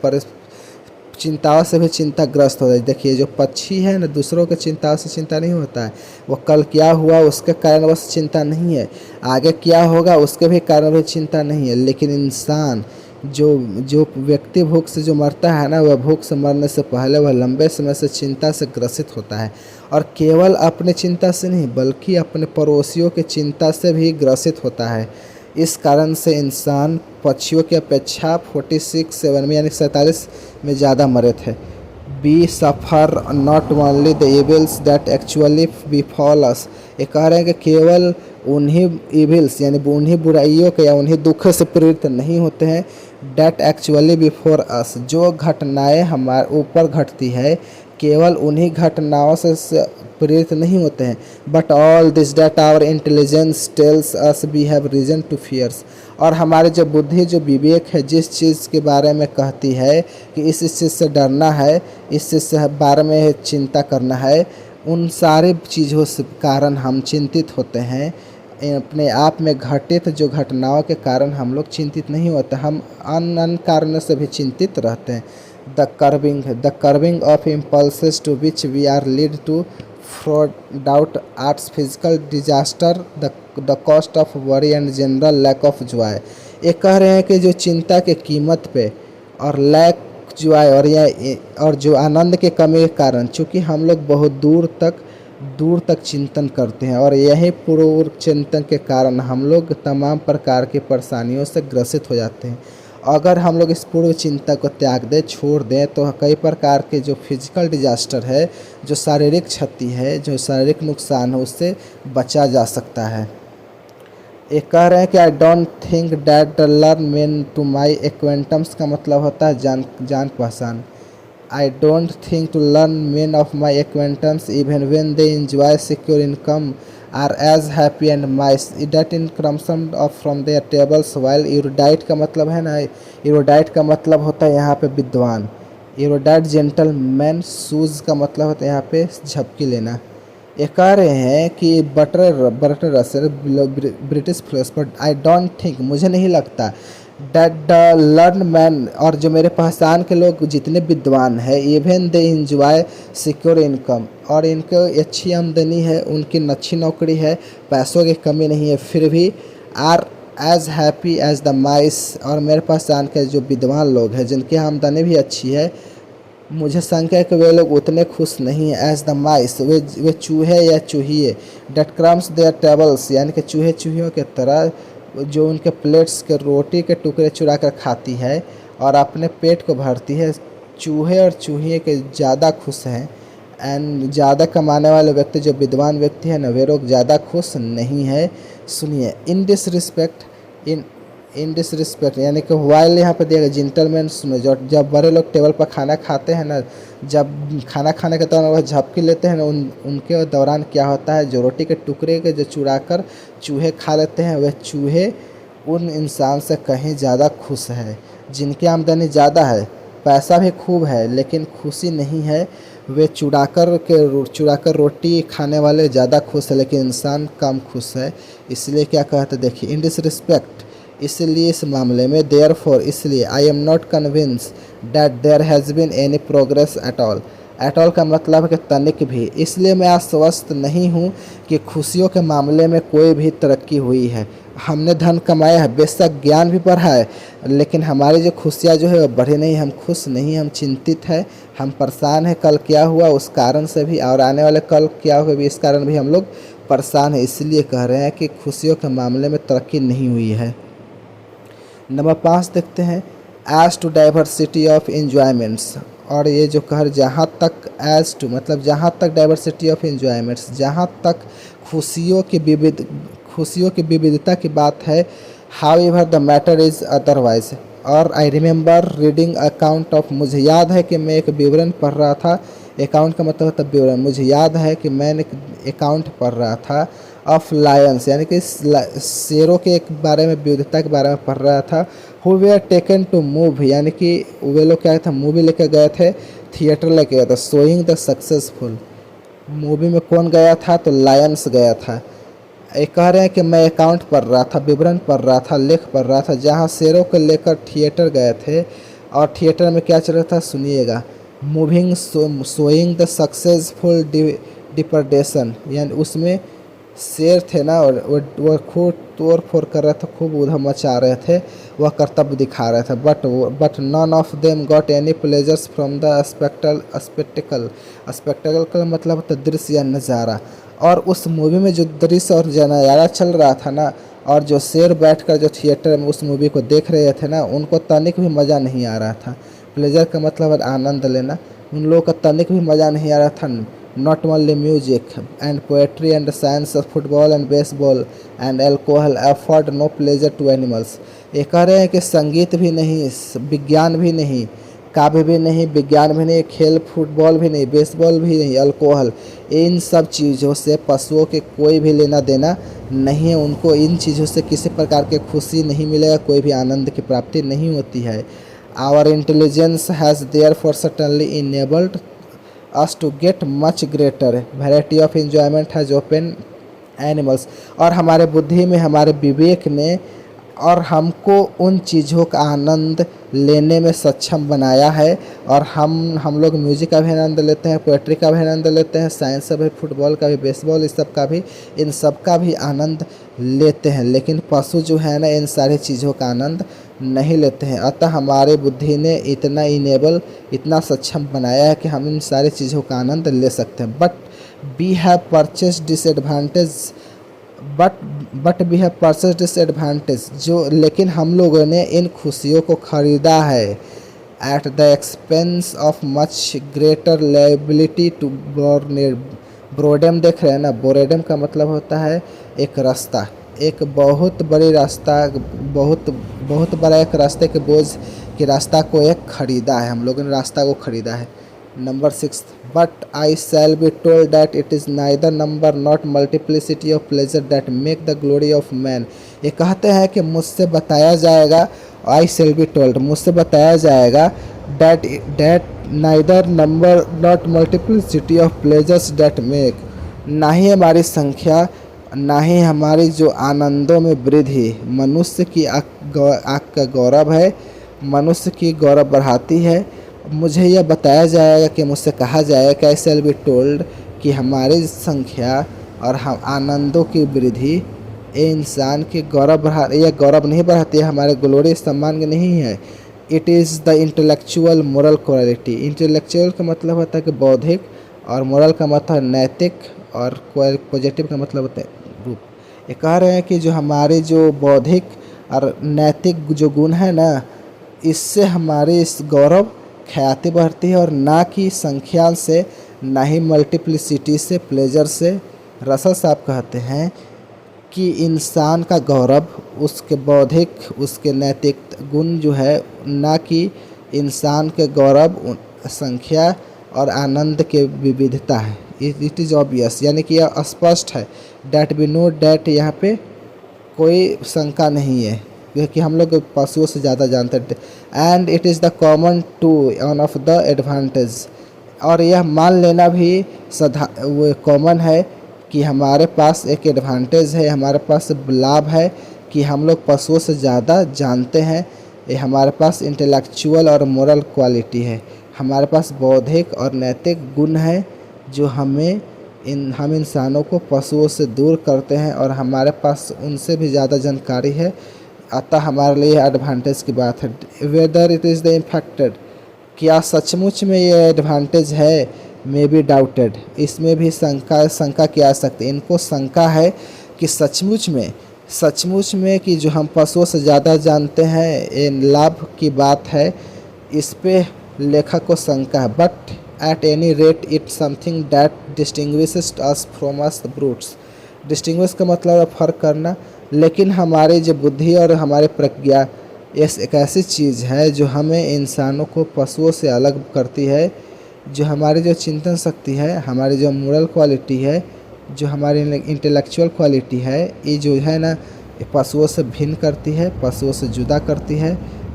भी चिंताग्रस्त होता है। देखिए जो पक्षी है ना, दूसरों के चिंताओं से चिंता नहीं होता है, वो कल क्या हुआ उसके कारण बस चिंता नहीं है, आगे क्या होगा उसके भी कारण भी चिंता नहीं है। लेकिन इंसान जो व्यक्ति भूख से जो मरता है ना, वह भूख से मरने से पहले वह लंबे समय से चिंता से ग्रसित होता है, और केवल अपने चिंता से नहीं बल्कि अपने पड़ोसियों की चिंता से भी ग्रसित होता है। इस कारण से इंसान पक्षियों की अपेक्षा 46-7 में यानी 47 में ज़्यादा मरे थे। B suffer not only the evils that actually बिफॉल अस, ये कह रहे हैं कि केवल उन्हीं इविल्स यानी उन्हीं बुराइयों के या उन्हीं दुखों से प्रेरित नहीं होते हैं, डैट एक्चुअली बिफोर अस, जो घटनाएं हमारे ऊपर घटती है केवल उन्हीं घटनाओं से प्रेरित नहीं होते हैं। But all this that our intelligence tells us we have reason to fears, और हमारी जो बुद्धि जो विवेक है जिस चीज़ के बारे में कहती है कि इस चीज़ से डरना है, इस चीज़ से बारे में चिंता करना है, उन सारी चीज़ों से कारण हम चिंतित होते हैं। अपने आप में घटित जो घटनाओं के कारण हम लोग चिंतित नहीं होते, हम अन्य कारणों से भी चिंतित रहते हैं। The curbing of impulses to which we are led to fraud doubt arts physical disaster the cost of worry and general lack of joy. ये कह रहे हैं कि जो चिंता के कीमत पे और लैक जॉय और जो आनंद के कमी के कारण, चूँकि हम लोग बहुत दूर तक चिंतन करते हैं और यही पूर्व चिंतन के कारण हम लोग तमाम प्रकार की परेशानियों से ग्रसित हो जाते हैं। अगर हम लोग इस पूर्व चिंता को त्याग दें, छोड़ दें, तो कई प्रकार के जो फिजिकल डिजास्टर है, जो शारीरिक क्षति है, जो शारीरिक नुकसान है, उससे बचा जा सकता है। ये कह रहे हैं कि I don't think that learn main to my एक्वेंटम्स का मतलब होता है जान पहचान। I don't think to learn men of my acquaintance even when they enjoy secure income are as happy and mice that in crumbs of from their tables while erudite का मतलब है ना, erudite का मतलब होता है यहाँ पे विद्वान, erudite gentleman शूज का मतलब होता है यहाँ पे झपकी लेना। ये कह रहे हैं कि Burton Russell British philosopher, I don't think मुझे नहीं लगता दैट द लर्न मैन, और जो मेरे पहचान के लोग जितने विद्वान हैं, even they enjoy secure income, और इनको अच्छी आमदनी है, उनकी अच्छी नौकरी है, पैसों की कमी नहीं है, फिर भी are as happy as the mice, और मेरे पहचान के जो विद्वान लोग हैं जिनकी आमदनी भी अच्छी है, मुझे शंका है कि वे लोग उतने खुश नहीं हैं एज द माइस, वे चूहे या चूहिए, डेट क्रम्स देयर टेबल्स, यानी कि चूहे चूहियों के तरह जो उनके प्लेट्स के रोटी के टुकड़े चुरा कर खाती है और अपने पेट को भरती है। चूहे और चूहिए के ज़्यादा खुश हैं, एंड ज़्यादा कमाने वाले व्यक्ति जो विद्वान व्यक्ति है ना, वे लोग ज़्यादा खुश नहीं है। सुनिए, इन डिसरिस्पेक्ट इन डिसरिस्पेक्ट, यानी कि वाइल यहाँ पे दिया गया जेंटलमैन, सुनो, जब बड़े लोग टेबल पर खाना खाते हैं ना, जब खाना खाने के दौरान वह झपकी लेते हैं ना, उनके दौरान क्या होता है, जो रोटी के टुकड़े के जो चुरा कर चूहे खा लेते हैं, वह चूहे उन इंसान से कहीं ज़्यादा खुश है। जिनकी आमदनी ज़्यादा है, पैसा भी खूब है, लेकिन खुशी नहीं है, वे चुराकर रोटी खाने वाले ज़्यादा खुश है, लेकिन इंसान कम खुश है। इसलिए क्या कहते, देखिए, इन डिसरिस्पेक्ट, इसलिए इस मामले में, देयर फॉर, इसलिए, I am not convince that there has been any progress at all, at all का मतलब है कि तनिक भी, इसलिए मैं आश्वस्त नहीं हूँ कि खुशियों के मामले में कोई भी तरक्की हुई है। हमने धन कमाया है, बेशक ज्ञान भी बढ़ा है, लेकिन हमारी जो खुशियाँ जो है वो बढ़ी नहीं, हम खुश नहीं, हम चिंतित हैं, हम परेशान हैं, कल क्या हुआ उस कारण से भी, और आने वाले कल क्या होगा भी, इस कारण भी हम लोग परेशान हैं। इसलिए कह रहे हैं कि खुशियों के मामले में तरक्की नहीं हुई है। नंबर 5 देखते हैं, एज टू डाइवर्सिटी ऑफ इन्जॉयमेंट्स, और ये जो कह, जहाँ तक, एज टू मतलब जहाँ तक डाइवर्सिटी ऑफ इन्जॉयमेंट्स, जहाँ तक खुशियों की विविधता की बात है, how ever the matter is otherwise, और I remember reading account of, मुझे याद है कि मैं एक विवरण पढ़ रहा था, अकाउंट का मतलब होता है विवरण, मुझे याद है कि मैंने अकाउंट पढ़ रहा था ऑफ लायंस, यानी कि शेरों के एक बारे में, विविधता के बारे में पढ़ रहा था, who were taken to move, यानी कि वे लोग क्या था, मूवी लेकर गए थे, थिएटर लेके गए थे, शोइंग द सक्सेसफुल, मूवी में कौन गया था, तो लायंस गया था। ये कह रहे हैं कि मैं अकाउंट पढ़ रहा था, विवरण पढ़ रहा था, लेख पढ़ रहा था, जहाँ शेरों को लेकर थिएटर गए थे, और थिएटर में क्या चल रहा था, सुनिएगा, मूविंग शोइंग द सक्सेसफुल डिपर्डेशन, यानी उसमें शेर थे ना, और वो खूब तोड़ फोड़ कर रहे थे, खूब उधम मचा रहे थे, वह कर्तव्य दिखा रहे थे, but none of them got any pleasures from the spectacle, spectacle का मतलब होता है दृश्य या नज़ारा, और उस मूवी में जो दृश्य और नज़ारा चल रहा था ना, और जो शेर बैठकर जो थिएटर में उस मूवी को देख रहे थे ना, उनको तनिक भी मज़ा नहीं आ रहा था। प्लेजर का मतलब है आनंद लेना, उन लोगों का तनिक भी मज़ा नहीं आ रहा था। Not only music and poetry and science of football and baseball and alcohol afford no pleasure to animals, ये कह रहे हैं कि संगीत भी नहीं, विज्ञान भी नहीं, काव्य भी नहीं, विज्ञान भी नहीं, खेल फुटबॉल भी नहीं, बेसबॉल भी नहीं, अल्कोहल, इन सब चीज़ों से पशुओं के कोई भी लेना देना नहीं है, उनको इन चीज़ों से किसी प्रकार की खुशी नहीं मिलेगा, कोई भी आनंद की प्राप्ति नहीं होती है। Our intelligence has therefore certainly enabled us to get much greater variety of enjoyment has open animals, और हमारे बुद्धि में, हमारे विवेक ने और हमको उन चीज़ों का आनंद लेने में सक्षम बनाया है, और हम लोग म्यूजिक का भी आनंद लेते हैं, पोएट्री का भी आनंद लेते हैं, साइंस का भी, फुटबॉल का भी, बेसबॉल, इस सब का भी, इन सब का भी आनंद लेते हैं, लेकिन पशु जो है ना, इन सारी चीज़ों का आनंद नहीं लेते हैं। अतः हमारे बुद्धि ने इतना सक्षम बनाया है कि हम इन सारी चीज़ों का आनंद ले सकते हैं। But we have purchase disadvantage, जो, लेकिन हम लोगों ने इन खुशियों को खरीदा है at the expense of much greater liability to ब्रोडेम, देख रहे हैं ना, बोरेडम का मतलब होता है एक रास्ता, एक बहुत बड़ी रास्ता, बहुत बड़ा एक रास्ते के बोझ के रास्ता को एक खरीदा है, हम लोगों ने रास्ता को खरीदा है। Number 6, but I shall be told that it is neither number not multiplicity of pleasure that make the glory of man, ये कहते हैं कि मुझसे बताया जाएगा, आई शैल बी टोल्ड, मुझसे बताया जाएगा, that neither number not multiplicity of pleasures that make, ना ही हमारी संख्या ना ही हमारी जो आनंदों में वृद्धि मनुष्य की आँख का गौरव है, मनुष्य की गौरव बढ़ाती है। मुझे यह बताया जाएगा कि मुझसे कहा जाएगा कि आई शैल बी टोल्ड कि हमारी संख्या और हम आनंदों की वृद्धि ये इंसान की गौरव यह गौरव नहीं बढ़ाती है, हमारे ग्लोरी सम्मान नहीं है। It is the intellectual moral quality. Intellectual का मतलब होता है कि बौद्धिक, और मोरल का मतलब नैतिक, और पॉजिटिव का मतलब होता है रूप। ये कह रहे हैं कि जो हमारे जो बौद्धिक और नैतिक जो गुण है ना, इससे हमारी इस गौरव ख्याति बढ़ती है, और ना कि संख्या से, ना ही मल्टीप्लिसिटी से, प्लेजर से। रसल साहब कहते हैं कि इंसान का गौरव उसके बौद्धिक, उसके नैतिक गुण जो है, ना कि इंसान के गौरव संख्या और आनंद के विविधता है। इट इज़ ऑब्वियस, यानी कि यह स्पष्ट है। डैट वी नो डैट, यहाँ पे कोई शंका नहीं है, क्योंकि हम लोग पशुओं से ज़्यादा जानते हैं। And it is the common to one of the advantage, और यह मान लेना भी वो कॉमन है कि हमारे पास एक एडवांटेज है, हमारे पास लाभ है कि हम लोग पशुओं से ज़्यादा जानते हैं। ये हमारे पास इंटेलेक्चुअल और मोरल क्वालिटी है, हमारे पास बौद्धिक और नैतिक गुण है जो हम इंसानों को पशुओं से दूर करते हैं, और हमारे पास उनसे भी ज़्यादा जानकारी है। अतः हमारे लिए एडवांटेज की बात है। वेदर इट इज़ द इम्फेक्टेड, क्या सचमुच में ये एडवांटेज है, मे बी डाउटेड, इसमें भी शंका की आ सकती है। इनको शंका है कि सचमुच में कि जो हम पशुओं से ज़्यादा जानते हैं, ये लाभ की बात है, इस पे लेखक को शंका है। But at any rate it something that distinguishes us from us brutes. Distinguish का मतलब है फर्क करना, लेकिन हमारी जो बुद्धि और हमारे प्रज्ञा एक ऐसी चीज़ है जो हमें इंसानों को पशुओं से अलग करती है। जो हमारी जो चिंतन शक्ति है, हमारी जो मोरल क्वालिटी है, जो हमारी इंटेलेक्चुअल क्वालिटी है, ये जो है ना, ये पशुओं से भिन्न करती है, पशुओं से जुदा करती है,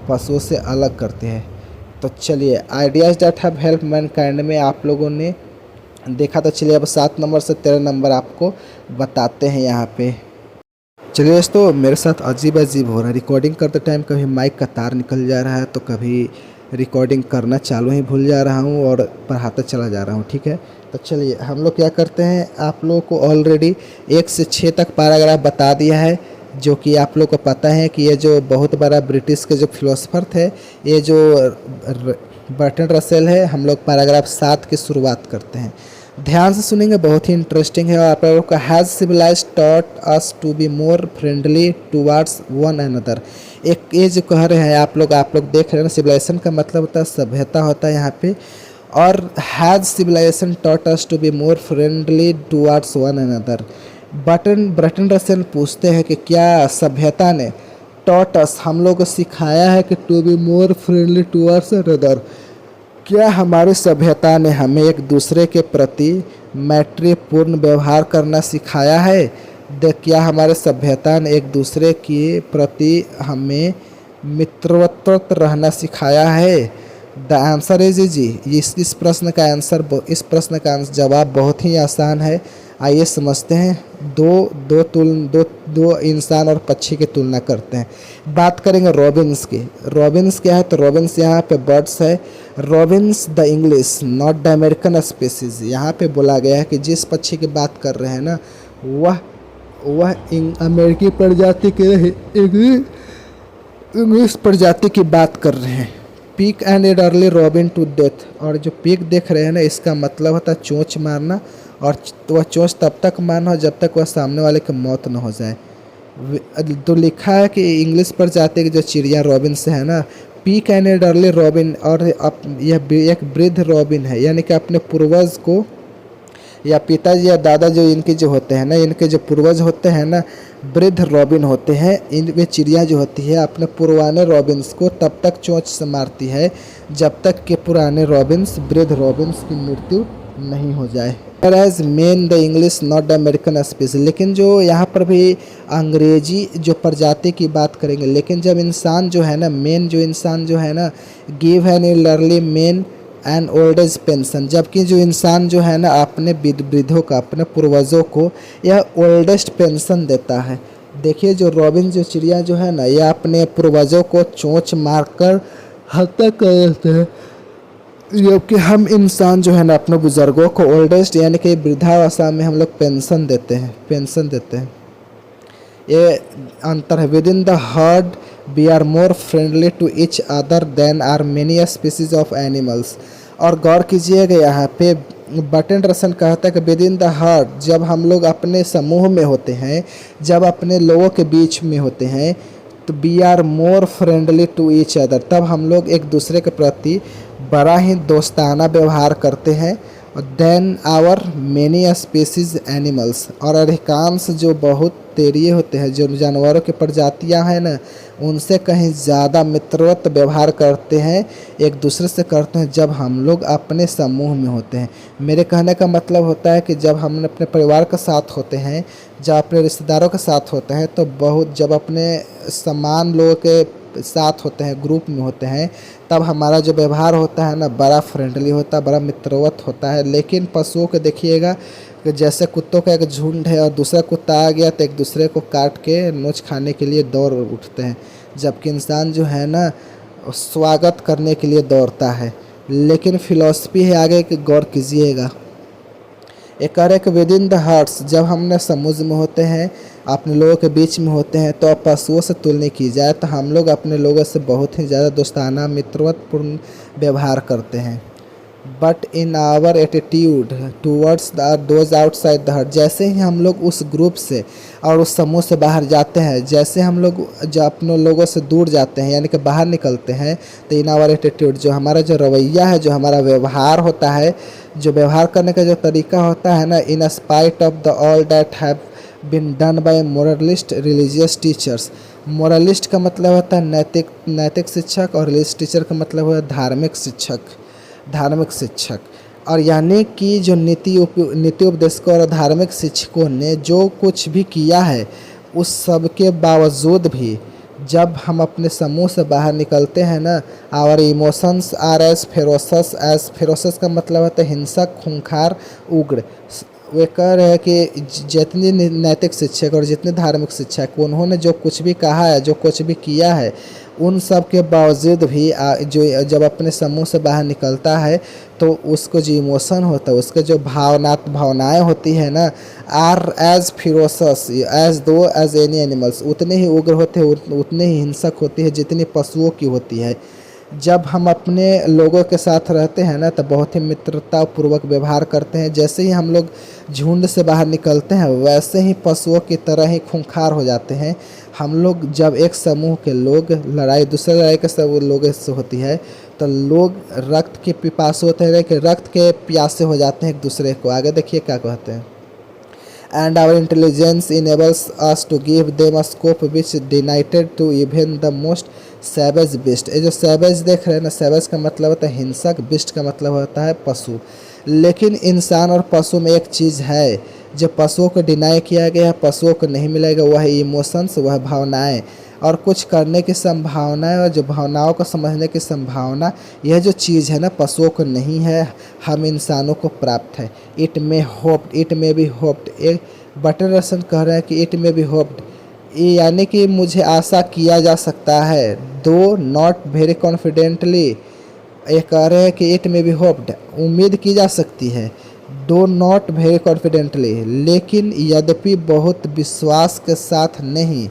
पशुओं से अलग करती है। तो चलिए, ideas that have help Mankind में आप लोगों ने देखा। तो चलिए अब 7 नंबर से 13 नंबर आपको बताते हैं यहाँ पे। चलिए दोस्तों, मेरे साथ अजीब हो रहा है। रिकॉर्डिंग करते टाइम कभी माइक का तार निकल जा रहा है, तो कभी रिकॉर्डिंग करना चालू ही भूल जा रहा हूँ और पढ़ाते चला जा रहा हूँ। ठीक है, तो चलिए हम लोग क्या करते हैं, आप लोगों को ऑलरेडी 1 से 6 तक पैराग्राफ बता दिया है, जो कि आप लोग को पता है कि ये जो बहुत बड़ा ब्रिटिश के जो फिलोसफर थे, ये जो बर्टन रसेल है। हम लोग पैराग्राफ 7 की शुरुआत करते हैं। ध्यान से सुनेंगे, बहुत ही इंटरेस्टिंग है। और आप लोगों का has civilise taught us to be more friendly towards one another. एक ये जो कह रहे हैं आप लोग देख रहे हैं ना, सिविलाइजेशन का मतलब होता है सभ्यता होता है यहाँ पे। और has civilization taught us to be more friendly towards one another. Bertrand Russell पूछते हैं कि क्या सभ्यता ने टॉट अस, हम लोग को सिखाया है कि to be more friendly towards another, क्या हमारी सभ्यता ने हमें एक दूसरे के प्रति मैत्रीपूर्ण व्यवहार करना सिखाया है? क्या हमारे सभ्यता ने एक दूसरे के प्रति हमें मित्रवत रहना सिखाया है? द आंसर इज जी। इस प्रश्न का जवाब बहुत ही आसान है। आइए समझते हैं। दो इंसान और पक्षी की तुलना करते हैं। बात करेंगे रॉबिन्स की। रॉबिन्स क्या है, तो रॉबिन्स यहाँ पे बर्ड्स है। Robins the English not the American species. यहाँ पे बोला गया है कि जिस पक्षी की बात कर रहे हैं ना, वह अमेरिकी प्रजाति के इंग्लिश प्रजाति की बात कर रहे हैं। Peak and add early robin to death. और जो पीक देख रहे हैं ना, इसका मतलब होता है चोंच मारना, और वह चोंच तब तक मारना हो जब तक वह सामने वाले की मौत न हो जाए। तो लिखा है कि इंग्लिश प्रजाति की जो चिड़िया रॉबिन से है ना, peak and add early robin, और यह एक वृद्ध रॉबिन है, यानी कि अपने पूर्वज को, या पिताजी या दादा जो इनके जो होते हैं ना, इनके जो पूर्वज होते हैं ना, वृद्ध रॉबिन होते हैं। इनमें चिड़िया जो होती है अपने पुराने रॉबिन्स को तब तक चोंच से मारती है जब तक कि पुराने रॉबिन्स, वृद्ध रॉबिन्स की मृत्यु नहीं हो जाए। As men the English not the American species. लेकिन जो यहाँ पर भी अंग्रेजी जो प्रजाति की बात करेंगे, लेकिन जब इंसान जो है ना, मेन जो इंसान जो है ना, give an elderly man an old age pension, जबकि जो इंसान जो है ना अपने वृद्धों का, अपने पूर्वजों को यह ओल्डेस्ट पेंशन देता है। देखिए जो रॉबिन जो चिड़िया जो है ना, यह अपने पूर्वजों को चोंच मारकर हत्या कर देते हैं, जबकि हम इंसान जो है ना अपने बुजुर्गों को ओल्डेस्ट यानी कि वृद्धावस्था में हम लोग पेंशन देते हैं। ये अंतर है। Within the herd we are more friendly to each other than are many species of animals. और गौर कीजिएगा यहाँ पे बर्ट्रैंड रसल कहता है कि विद इन द हर्ड, जब हम लोग अपने समूह में होते हैं, जब अपने लोगों के बीच में होते हैं, तो we are more friendly to each other, तब हम लोग एक दूसरे के प्रति बड़ा ही दोस्ताना व्यवहार करते हैं। Than our many species animals, और अधिकांश जो बहुत तेरिए होते हैं, जो जानवरों की प्रजातियां हैं ना, उनसे कहीं ज़्यादा मित्रवत व्यवहार करते हैं, एक दूसरे से करते हैं जब हम लोग अपने समूह में होते हैं। मेरे कहने का मतलब होता है कि जब हम अपने परिवार के साथ होते हैं, जब अपने रिश्तेदारों के साथ होते हैं, तो बहुत, जब अपने समान लोगों के साथ होते हैं, ग्रुप में होते हैं, तब हमारा जो व्यवहार होता है ना बड़ा फ्रेंडली होता है, बड़ा मित्रवत होता है। लेकिन पशुओं को देखिएगा कि जैसे कुत्तों का एक झुंड है और दूसरा कुत्ता आ गया तो एक दूसरे को काट के नोच खाने के लिए दौड़ उठते हैं, जबकि इंसान जो है ना स्वागत करने के लिए दौड़ता है। लेकिन फिलॉसफी है आगे कि गौर कीजिएगा, एक कह रहे कि विद इन द हार्ट्स, जब हमने समुद्र में होते हैं, अपने लोगों के बीच में होते हैं, तो अब पशुओं से तुलना की जाए तो हम लोग अपने लोगों से बहुत ही ज़्यादा दोस्ताना मित्रवतपूर्ण व्यवहार करते हैं। But in our attitude towards those outside the herd, जैसे ही हम लोग उस ग्रुप से और उस समूह से बाहर जाते हैं, जैसे हम लोग जो अपने लोगों से दूर जाते हैं यानी कि बाहर निकलते हैं, तो इन आवर एटीट्यूड, जो हमारा जो रवैया है, जो हमारा व्यवहार होता है, जो व्यवहार करने का जो तरीका होता है ना, in spite of the all that have been done by moralist religious teachers. Moralist का मतलब होता है नैतिक शिक्षक, और रिलीजियस टीचर का मतलब है धार्मिक शिक्षक। और यानी कि जो नीति उपदेशकों और धार्मिक शिक्षकों ने जो कुछ भी किया है, उस सब के बावजूद भी जब हम अपने समूह से बाहर निकलते हैं ना, आवर इमोशंस आर एज फेरोसस का मतलब होता है हिंसक, खूंखार, उग्र। वे कह रहे हैं कि जितने नैतिक शिक्षक और जितने धार्मिक शिक्षक, उन्होंने जो कुछ भी कहा है, जो कुछ भी किया है, उन सब के बावजूद भी जो जब अपने समूह से बाहर निकलता है तो उसको जो इमोशन होता है, उसके जो भावनाएं होती है ना, आर एज फिरोसस एज दो एज एनी एनिमल्स, उतने ही उग्र होते हैं, उतने ही हिंसक होती है जितनी पशुओं की होती है। जब हम अपने लोगों के साथ रहते हैं ना, तो बहुत ही मित्रतापूर्वक व्यवहार करते हैं। जैसे ही हम लोग झुंड से बाहर निकलते हैं, वैसे ही पशुओं की तरह ही खूंखार हो जाते हैं हम लोग। जब एक समूह के लोग दूसरे लड़ाई के सब लोगों से होती है, तो लोग रक्त के पिपासु होते हैं, कि रक्त के प्यासे हो जाते हैं एक दूसरे को। आगे देखिए क्या कहते हैं, and our intelligence enables us to give them a scope which denied to even the most savage beast। ये जो savage देख रहे हैं ना, savage का मतलब होता है हिंसक, beast का मतलब होता है पशु। लेकिन इंसान और पशु में एक चीज़ है जो पशुओं को डिनाई किया गया है, पशुओं को नहीं मिलेगा, वह है इमोशंस, वह भावनाएं और कुछ करने की संभावना, और जो भावनाओं को समझने की संभावना, यह जो चीज़ है ना पशुओं को नहीं है, हम इंसानों को प्राप्त है। It may be hoped. एक बटन रसन कह रहे हैं कि इट मे बी होप्ड, यानी कि मुझे आशा किया जा सकता है, दो नॉट वेरी कॉन्फिडेंटली। ये कह रहे हैं कि इट मे बी होप्ड, उम्मीद की जा सकती है, दो नॉट वेरी कॉन्फिडेंटली, लेकिन यद्यपि बहुत विश्वास के साथ नहीं,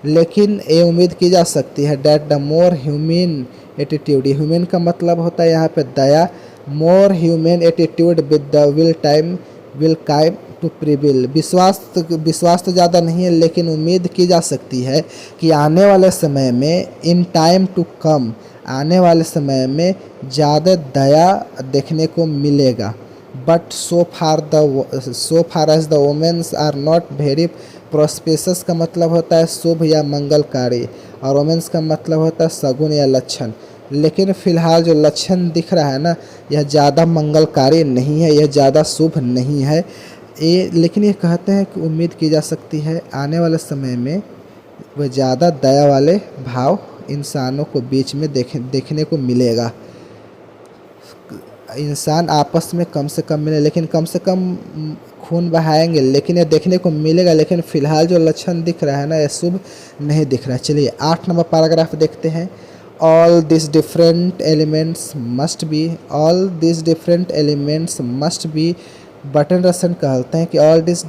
लेकिन ये उम्मीद की जा सकती है, that the more human attitude, human का मतलब होता है यहाँ पे दया, more human attitude with the will come to prevail. विश्वास तो ज़्यादा नहीं है, लेकिन उम्मीद की जा सकती है कि आने वाले समय में, इन टाइम टू कम, आने वाले समय में ज़्यादा दया देखने को मिलेगा। But so far as the womens are not very prosperous का मतलब होता है शुभ या मंगलकारी, और वोमेन्स का मतलब होता है सगुन या लक्षण। लेकिन फिलहाल जो लक्षण दिख रहा है ना, यह ज़्यादा मंगलकारी नहीं है, यह ज़्यादा शुभ नहीं है। लेकिन ये कहते हैं कि उम्मीद की जा सकती है आने वाले समय में वह ज़्यादा दया वाले भाव इंसानों को बीच में देखने को मिलेगा। इंसान आपस में कम से कम मिले, लेकिन कम से कम खून बहाएंगे, लेकिन ये देखने को मिलेगा। लेकिन फिलहाल जो लक्षण दिख रहा है ना, ये शुभ नहीं दिख रहा है। चलिए 8 नंबर पैराग्राफ देखते हैं। All this different elements must be, all this different elements must be, Burton रसन कहते हैं कि all this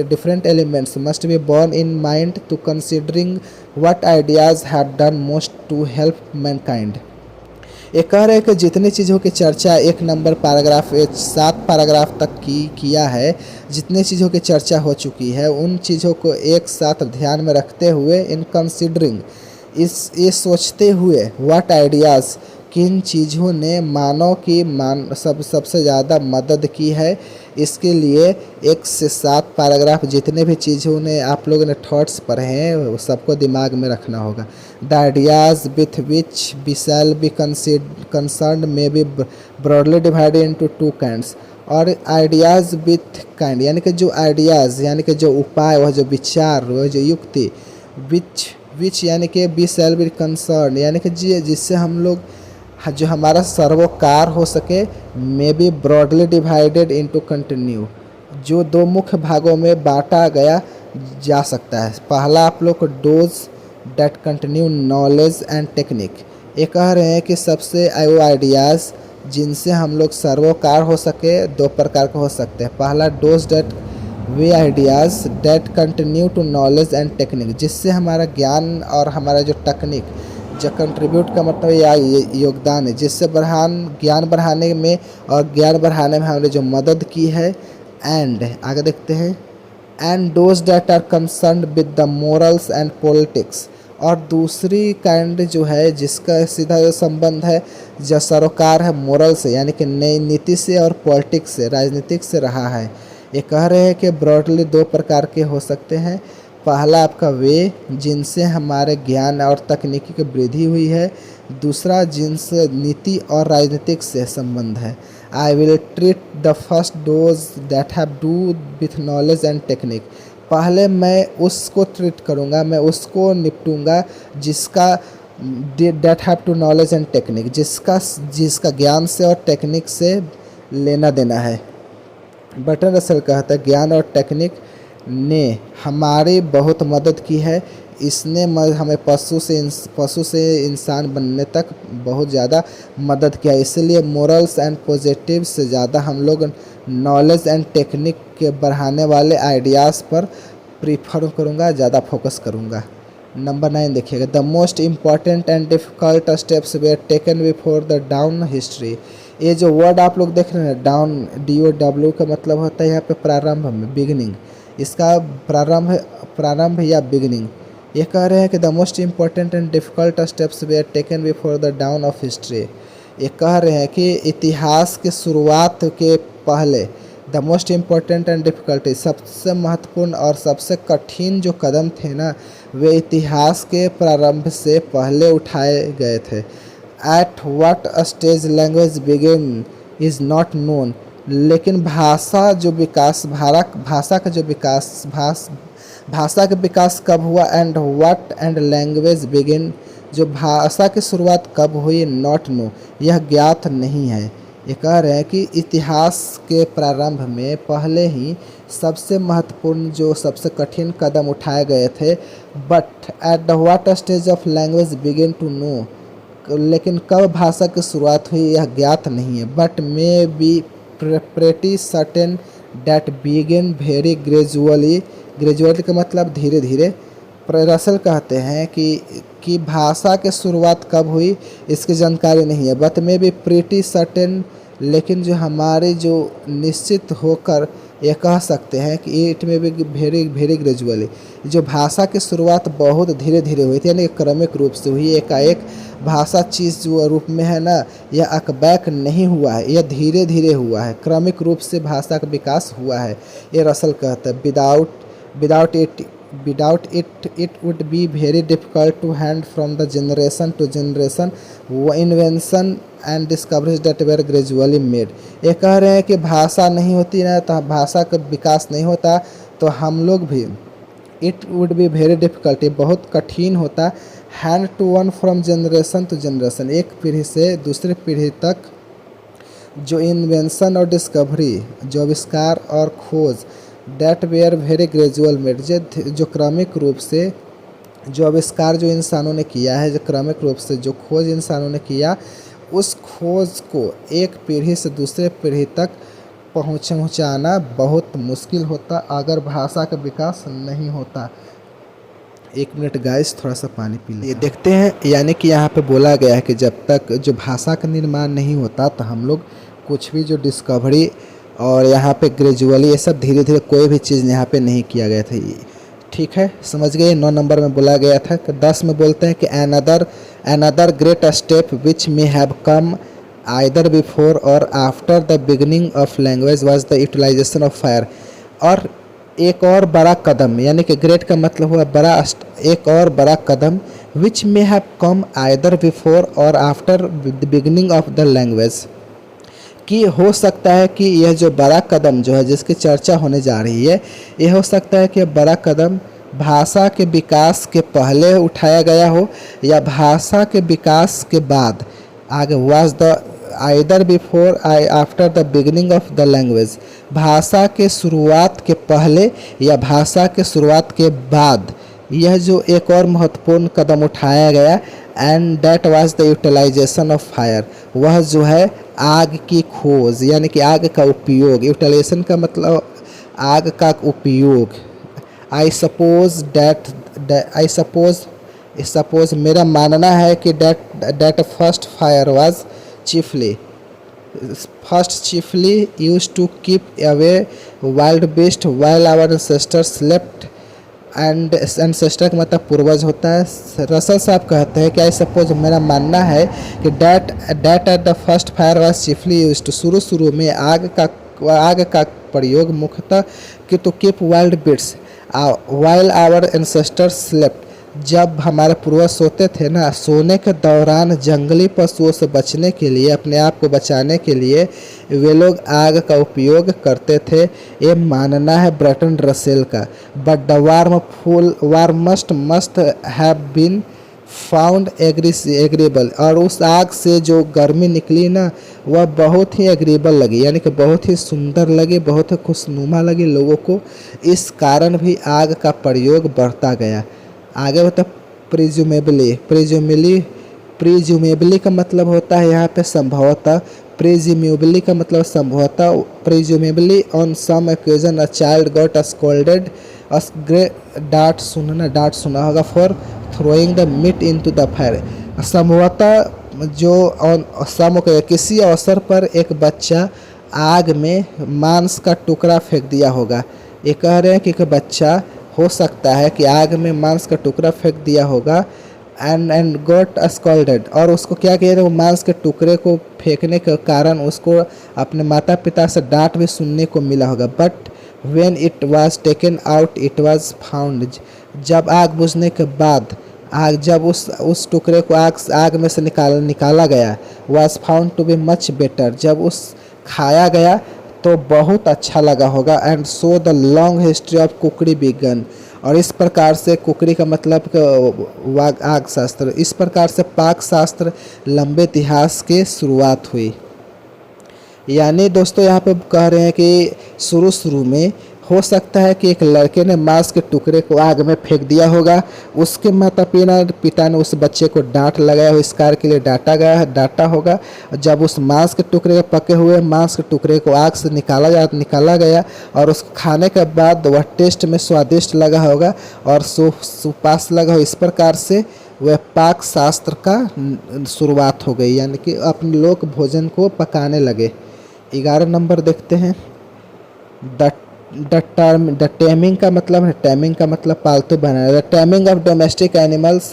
different elements must be borne in mind to considering what ideas have done most to help mankind। ये कह रहे हैं कि जितनी चीज़ों की चर्चा 1 नंबर पैराग्राफ 7 पैराग्राफ तक किया है, जितनी चीज़ों की चर्चा हो चुकी है, उन चीज़ों को एक साथ ध्यान में रखते हुए, इन कंसिडरिंग, ये सोचते हुए, व्हाट आइडियाज़, किन चीज़ों ने मानव की सबसे ज़्यादा मदद की है, इसके लिए 1 से 7 पैराग्राफ जितने भी चीज़ों ने आप लोगों ने थॉट्स पढ़े हैं वो सबको दिमाग में रखना होगा। The ideas with which we shall be concern may be broadly divided into 2 kinds. और आइडियाज़ विथ काइंड यानी कि जो आइडियाज़ यानी कि जो उपाय, वह जो विचार, वह जो युक्ति, विच यानी कि वी शैल बी कंसर्न यानी कि जिससे हम लोग जो हमारा सर्वोकार हो सके, मे be broadly divided into continue, जो 2 मुख्य भागों में बांटा गया जा सकता है। पहला आप लोग को dose that continue knowledge and technique. ये कह रहे हैं कि सबसे वो आइडियाज़ जिनसे हम लोग सर्वोकार हो सके, 2 प्रकार के हो सकते हैं। पहला डोज दैट, वे ideas that continue to knowledge and technique, जिससे हमारा ज्ञान और हमारा जो टेक्निक, जो कंट्रीब्यूट का मतलब या योगदान है, जिससे ज्ञान बढ़ाने में और ज्ञान बढ़ाने में हमने जो मदद की है। एंड आगे देखते हैं, and those that are concern with the morals and politics. और दूसरी काइंड जो है जिसका सीधा जो संबंध है, जो सरोकार है मोरल से यानी कि नई नीति से और पॉलिटिक्स से, राजनीतिक से रहा है। ये कह रहे हैं कि ब्रॉडली 2 प्रकार के हो सकते हैं। पहला आपका वे, जिनसे हमारे ज्ञान और तकनीकी की वृद्धि हुई है। दूसरा जिनसे नीति और राजनीतिक से संबंध है। I will treat the first those that have do with knowledge and technique. पहले मैं उसको ट्रीट करूँगा, मैं उसको निपटूँगा जिसका that have to knowledge and technique, जिसका ज्ञान से और टेक्निक से लेना देना है। बर्टन रसल कहता है ज्ञान और टेक्निक ने हमारी बहुत मदद की है। इसने हमें पशु से इंसान बनने तक बहुत ज़्यादा मदद किया। इसलिए मोरल्स एंड पॉजिटिव से ज़्यादा हम लोग नॉलेज एंड टेक्निक के बढ़ाने वाले आइडियाज़ पर प्रीफर करूँगा, ज़्यादा फोकस करूँगा। नंबर 9 देखिएगा, the most important and difficult steps where taken before the down history. ये जो वर्ड आप लोग देख रहे हैं डाउन, DOW का मतलब होता है यहाँ पे प्रारंभ में, बिगिनिंग। इसका प्रारंभ या बिगिनिंग। ये कह रहे हैं कि the most important and difficult steps where taken before the down of history. ये कह रहे हैं कि इतिहास के शुरुआत के पहले, the most important and difficult, सबसे महत्वपूर्ण और सबसे कठिन जो कदम थे ना, वे इतिहास के प्रारंभ से पहले उठाए गए थे। At what stage language begin is not known. लेकिन भाषा का विकास कब हुआ, and what and language begin, जो भाषा की शुरुआत कब हुई, नॉट नो, यह ज्ञात नहीं है। ये कह रहे हैं कि इतिहास के प्रारंभ में पहले ही सबसे महत्वपूर्ण जो सबसे कठिन कदम उठाए गए थे। But at the what stage of language begin to know, लेकिन कब भाषा की शुरुआत हुई यह ज्ञात नहीं है। But may be pretty certain that begin very gradually का मतलब धीरे धीरे। रसल कहते हैं कि भाषा की शुरुआत कब हुई इसकी जानकारी नहीं है। बट में भी प्रीटी सर्टेन, लेकिन जो हमारे जो निश्चित होकर ये कह सकते हैं कि इट में भी वेरी ग्रेजुअली, जो भाषा की शुरुआत बहुत धीरे धीरे हुई थी, यानी क्रमिक रूप से हुई। एकाएक भाषा चीज़ जो रूप में है ना, यह अकबैक नहीं हुआ है, यह धीरे धीरे हुआ है, क्रमिक रूप से भाषा का विकास हुआ है। ये रसल कहते हैं without it would be very difficult to hand from the generation to generation invention and discoveries that were gradually made। ये कह रहे हैं कि भाषा नहीं होती ना, तो भाषा का विकास नहीं होता तो हम लोग भी it would be very difficult, बहुत कठिन होता, hand to one from generation to generation, एक पीढ़ी से दूसरी पीढ़ी तक जो इन्वेंशन और डिस्कवरी, जो आविष्कार और खोज, that were very gradual made, जो क्रमिक रूप से, जो आविष्कार जो इंसानों ने किया है, जो क्रमिक रूप से जो खोज इंसानों ने किया, उस खोज को एक पीढ़ी से दूसरे पीढ़ी तक पहुंचाना बहुत मुश्किल होता अगर भाषा का विकास नहीं होता। 1 मिनट गाइस, थोड़ा सा पानी पी लें। ये देखते हैं, यानी कि यहाँ पे बोला गया है कि जब तक जो भाषा का निर्माण नहीं होता तो हम लोग कुछ भी जो डिस्कवरी और यहाँ पे ग्रेजुअली ये सब धीरे धीरे कोई भी चीज़ यहाँ पे नहीं किया गया था। ठीक है, समझ गए। 9 नंबर में बोला गया था। 10 में बोलते हैं कि another great step which may have come either before or after the beginning of language was the utilisation of fire. और एक और बड़ा कदम, यानी कि ग्रेट का मतलब हुआ बड़ा, एक और बड़ा कदम, which may have come either before or after the beginning of the language, कि हो सकता है कि यह जो बड़ा कदम जो है जिसकी चर्चा होने जा रही है, यह हो सकता है कि बड़ा कदम भाषा के विकास के पहले उठाया गया हो या भाषा के विकास के बाद। आगे was the either before after the beginning of the language, भाषा के शुरुआत के पहले या भाषा के शुरुआत के बाद। यह जो एक और महत्वपूर्ण कदम उठाया गया, and that was the utilisation of fire, वह जो है आग की खोज, यानी कि आग का उपयोग। यूटिलाइजेशन का मतलब आग का उपयोग। आई सपोज मेरा मानना है कि that first fire was chiefly used to keep away wild beast while our ancestors slept, and ancestor का मतलब पूर्वज होता है। रसल साहब कहते हैं कि आई सपोज मेरा मानना है कि that at the first fire was chiefly used, शुरू में आग का प्रयोग मुख्यतः कि to keep wild beasts while our ancestors slept, जब हमारे पूर्वज सोते थे ना, सोने के दौरान जंगली पशुओं से बचने के लिए, अपने आप को बचाने के लिए वे लोग आग का उपयोग करते थे। ये मानना है बर्टन रसेल का। But the warm must have been found agreeable, और उस आग से जो गर्मी निकली ना वह बहुत ही एग्रीबल लगी, यानी कि बहुत ही सुंदर लगी, बहुत ही खुशनुमा लगी लोगों को। इस कारण भी आग का प्रयोग बढ़ता गया। आगे होता प्रिज्यूमेबली का मतलब होता है यहाँ पे संभवतः। प्रिज्यूमेबली का मतलब संभवतः। Presumably on some occasion a child got scolded डांट सुना होगा for throwing the meat into the fire. संभवतः जो सम किसी अवसर पर एक बच्चा आग में मांस का टुकड़ा फेंक दिया होगा। ये कह रहे हैं कि एक बच्चा हो सकता है कि आग में मांस का टुकड़ा फेंक दिया होगा एंड गॉट स्कॉल्डेड, और उसको क्या किया, वो मांस के टुकड़े को फेंकने के कारण उसको अपने माता पिता से डांट भी सुनने को मिला होगा। But when it was taken out it was found, जब आग बुझने के बाद जब उस टुकड़े को आग में से निकाला गया, was found to be much better, जब उस खाया गया तो बहुत अच्छा लगा होगा। And so the long history of cookery began, और इस प्रकार से कुकरी का मतलब आग शास्त्र, इस प्रकार से पाक शास्त्र लंबे इतिहास के शुरुआत हुई। यानी दोस्तों यहाँ पे कह रहे हैं कि शुरू में हो सकता है कि एक लड़के ने मांस के टुकड़े को आग में फेंक दिया होगा, उसके माता पिता ने उस बच्चे को डांट लगाया हो, इस कार्य के लिए डांटा होगा। जब उस मांस के टुकड़े पके हुए मांस के टुकड़े को आग से निकाला गया और उसको खाने के बाद वह टेस्ट में स्वादिष्ट लगा होगा और सुपास लगा हो। इस प्रकार से वह पाक शास्त्र का शुरुआत हो गई, यानी कि अपने लोग भोजन को पकाने लगे। 11 नंबर देखते हैं। द टेमिंग का मतलब पालतू बनाना। The taming of domestic animals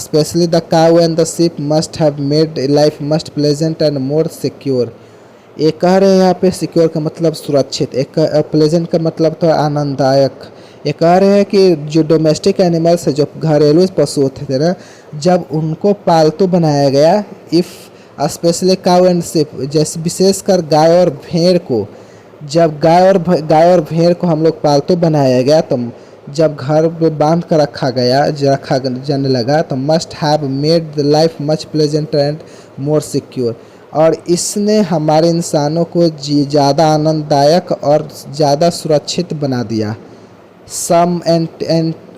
specially the cow and the sheep must have made life must pleasant and more secure. ये कह रहे हैं यहाँ पे सिक्योर का मतलब सुरक्षित, एक प्लेजेंट का मतलब तो आनंददायक। ये कह रहे हैं कि जो डोमेस्टिक एनिमल्स है, जो घरेलू पशु होते थे ना, जब उनको पालतू बनाया गया, if specially cow and sheep, जैसे विशेषकर गाय और भेड़ को, जब गाय और भेड़ को हम लोग पालतू बनाया गया, तो जब घर में बांध कर रखा जाने लगा, तो must have made the life much pleasant and more secure. और इसने हमारे इंसानों को ज़्यादा आनंददायक और ज़्यादा सुरक्षित बना दिया। सम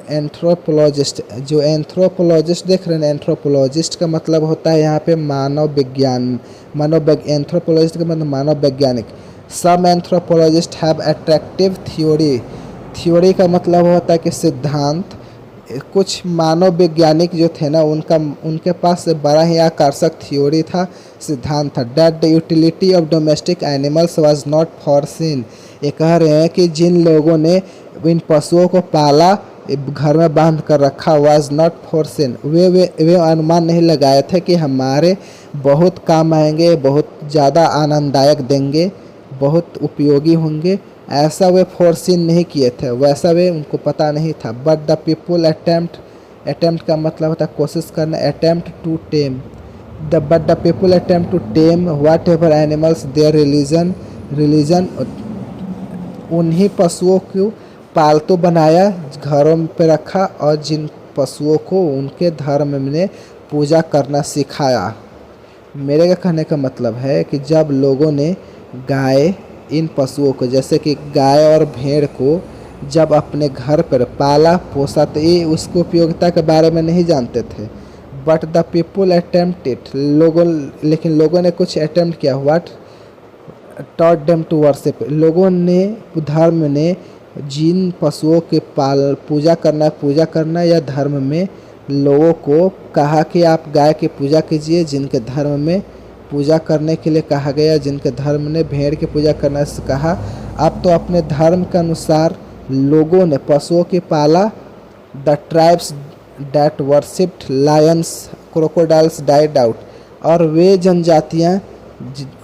एंथ्रोपोलॉजिस्ट, जो एंथ्रोपोलॉजिस्ट देख रहे हैं, एंथ्रोपोलॉजिस्ट का मतलब होता है यहाँ पे मानव विज्ञान, एंथ्रोपोलॉजिस्ट का मतलब मानव वैज्ञानिक। Some anthropologist have attractive theory, theory का मतलब होता है कि सिद्धांत। कुछ मानव वैज्ञानिक जो थे ना, उनके पास बड़ा ही आकर्षक थ्योरी था, सिद्धांत था। That the utility of domestic animals was not foreseen, ये कह रहे हैं कि जिन लोगों ने इन पशुओं को पाला, घर में बांध कर रखा, वाज नॉट फॉरसीन, वे अनुमान नहीं लगाए थे कि हमारे बहुत काम आएंगे, बहुत ज़्यादा आनंददायक देंगे, बहुत उपयोगी होंगे, ऐसा वे फोरसीन नहीं किए थे, वैसा वे उनको पता नहीं था। बट द पीपुल अटेम्प्ट का मतलब होता है कोशिश करना, attempt to tame but the people attempt to tame whatever animals their religion उन्हीं पशुओं को पालतू बनाया, घरों पे रखा और जिन पशुओं को उनके धर्म ने पूजा करना सिखाया। मेरे का कहने का मतलब है कि जब लोगों ने गाय, इन पशुओं को जैसे कि गाय और भेड़ को जब अपने घर पर पाला पोसा, तो ये उसकी उपयोगिता के बारे में नहीं जानते थे। बट द पीपुल अटेम्प्टेड, लेकिन लोगों ने कुछ अटेम्प्ट किया। What taught them to worship, लोगों ने, धर्म ने जिन पशुओं के पूजा करना या धर्म में लोगों को कहा कि आप गाय की पूजा कीजिए, जिनके धर्म में पूजा करने के लिए कहा गया, जिनके धर्म ने भेड़ की पूजा करने से कहा। अब तो अपने धर्म के अनुसार लोगों ने पशुओं की पाला। The tribes that worshipped Lions crocodiles died out, और वे जनजातियाँ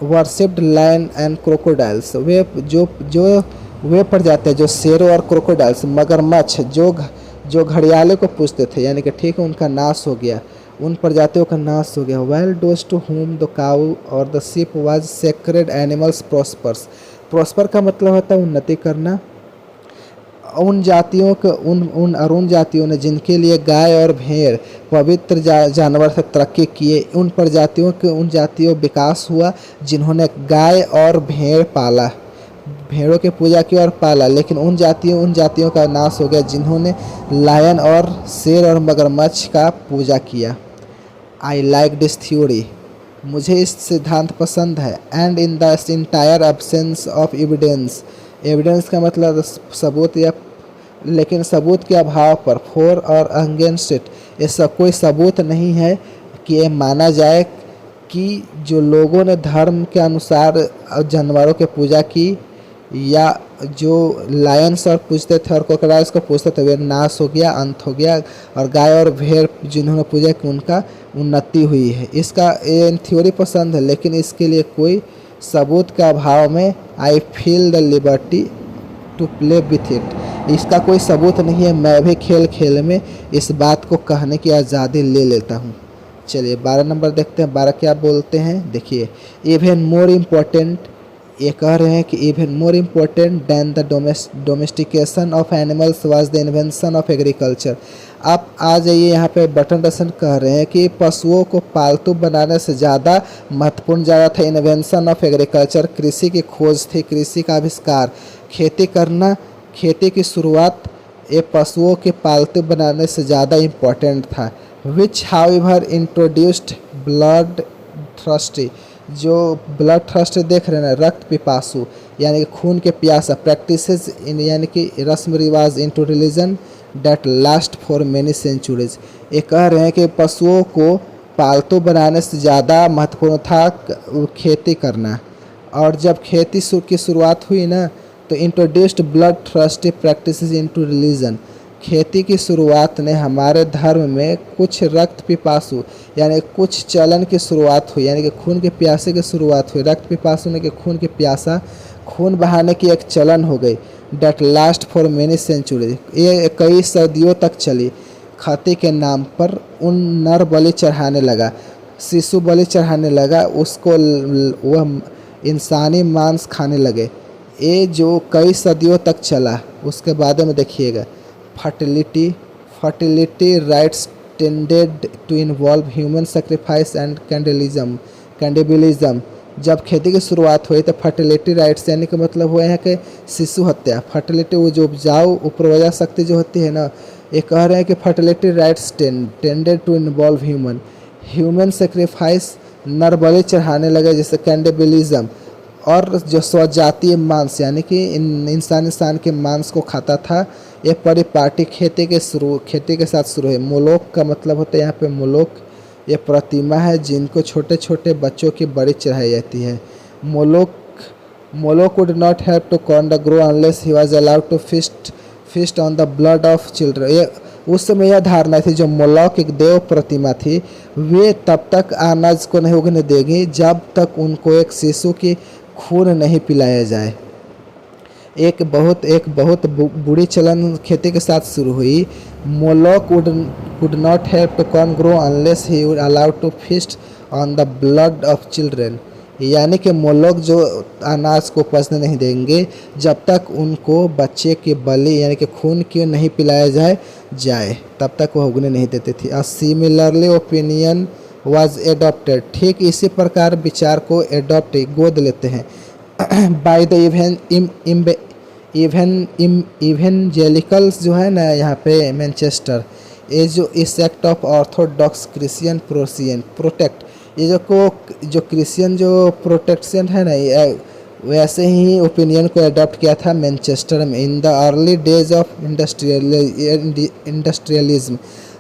वर्शिप्ड लायन एंड क्रोकोडाइल्स, वे प्रजातियाँ जो शेरों और क्रोकोडाइल्स, मगरमच्छ, जो घड़ियाले को पूजते थे, यानी कि ठीक है, उनका नाश हो गया, उन प्रजातियों का नाश हो गया। Well those to whom the cow और the sheep was sacred animals prospers, prosper का मतलब होता है उन्नति करना। उन जातियों के उन जातियों ने जिनके लिए गाय और भेड़ पवित्र जानवर से तरक्की किए, उन जातियों विकास हुआ जिन्होंने गाय और भेड़ पाला, भेड़ों की पूजा की और पाला। लेकिन उन जातियों का नाश हो गया जिन्होंने लायन और शेर और मगरमच्छ का पूजा किया। आई लाइक दिस थ्योरी, मुझे इस सिद्धांत पसंद है। And in the entire absence of evidence, evidence का मतलब सबूत, या लेकिन सबूत के अभाव पर, फॉर और अगेंस्ट इट, ऐसा कोई सबूत नहीं है कि ये माना जाए कि जो लोगों ने धर्म के अनुसार जानवरों की पूजा की, या जो लायंस और पूजते थे और क्रोकोडाइल्स को पूजते थे, वे नाश हो गया, अंत हो गया, और गाय और भेड़ जिन्होंने पूजा की उनका उन्नति हुई है। इसका ये थ्योरी पसंद है, लेकिन इसके लिए कोई सबूत के अभाव में I feel the liberty to play with it, इसका कोई सबूत नहीं है, मैं भी खेल में इस बात को कहने की आज़ादी ले लेता हूँ। चलिए 12 नंबर देखते हैं, 12 क्या बोलते हैं, देखिए। इवन मोर इम्पोर्टेंट, ये कह रहे हैं कि even more important than the domestication of animals was the invention of agriculture. आप आ जाइए यहाँ पे, बटन रसन कह रहे हैं कि पशुओं को पालतू बनाने से ज़्यादा महत्वपूर्ण ज़्यादा था इन्वेंशन ऑफ एग्रीकल्चर, कृषि की खोज थी, कृषि का आविष्कार, खेती करना, खेती की शुरुआत ये पशुओं के पालतू बनाने से ज़्यादा इम्पोर्टेंट था। विच हाउएवर इंट्रोड्यूस्ड ब्लड थ्रस्टी, जो ब्लड थ्रस्ट देख रहे हैं, रक्त पिपासु यानी कि खून के प्यासा, प्रैक्टिसेस इन यानी कि रस्म रिवाज into religion that last for many centuries. ये कह रहे हैं कि पशुओं को पालतू बनाने से ज़्यादा महत्वपूर्ण था खेती करना, और जब खेती की शुरुआत हुई ना, तो introduced blood thirsty practices into religion, खेती की शुरुआत ने हमारे धर्म में कुछ रक्त पिपासु यानी कुछ चलन की शुरुआत हुई, यानी कि खून के प्यासे की शुरुआत हुई। रक्त पिपासु ने कि खून के प्यासा, खून बहाने की एक चलन हो गई। That last for many century, ये कई सदियों तक चली। खेती के नाम पर उन नर बलि चढ़ाने लगा, शिशु बलि चढ़ाने लगा, उसको वह इंसानी मांस खाने लगे। ये जो कई सदियों तक चला, उसके बाद में देखिएगा fertility rites tended to involve human sacrifice and cannibalism, cannibalism, जब खेती की शुरुआत हुई तो फर्टिलिटी राइट्स यानी कि मतलब हुए हैं कि शिशु हत्या, फर्टिलिटी वो जो उपजाऊ उपरवजा शक्ति जो होती है ना, ये कह रहे हैं कि fertility rites tended to involve human sacrifice, नर बलि चढ़ाने लगे जैसे कैंडिबलिज्म। और जो स्वजातीय मांस यानी कि इंसान के मांस को खाता था, ये परिपाटी खेती के साथ शुरू है। मोलोक का मतलब होता है यहाँ पे मोलोक, ये प्रतिमा है जिनको छोटे छोटे बच्चों की बलि चढ़ाई जाती है। Moloch would not have to corn the grow unless he was allowed to feast on the blood of children. ये उस समय यह धारणा थी, जो मोलोक एक देव प्रतिमा थी, वे तब तक अनाज को नहीं उगने देगी जब तक उनको एक शिशु की खून नहीं पिलाया जाए। एक बहुत बुरी चलन खेती के साथ शुरू हुई। Moloch would not have to corn grow unless he would allowed to feast on the blood of children, यानी कि मोलोक जो अनाज को पचने नहीं देंगे जब तक उनको बच्चे की बलि यानी कि खून क्यों नहीं पिलाया जाए तब तक वह उगने नहीं देते थे। अ सिमिलरली ओपिनियन वाज एडॉप्टेड, ठीक इसी प्रकार विचार को एडॉप्ट गोद लेते हैं बाय द इवेंजेलिकल्स जो है ना यहाँ पे मैनचेस्टर, ये जो इस act of Orthodox Christian protect, ये जो क्रिश्चियन जो प्रोटेक्शन है ना, वैसे ही ओपिनियन को अडॉप्ट किया था मैनचेस्टर में in the early days of industrialism.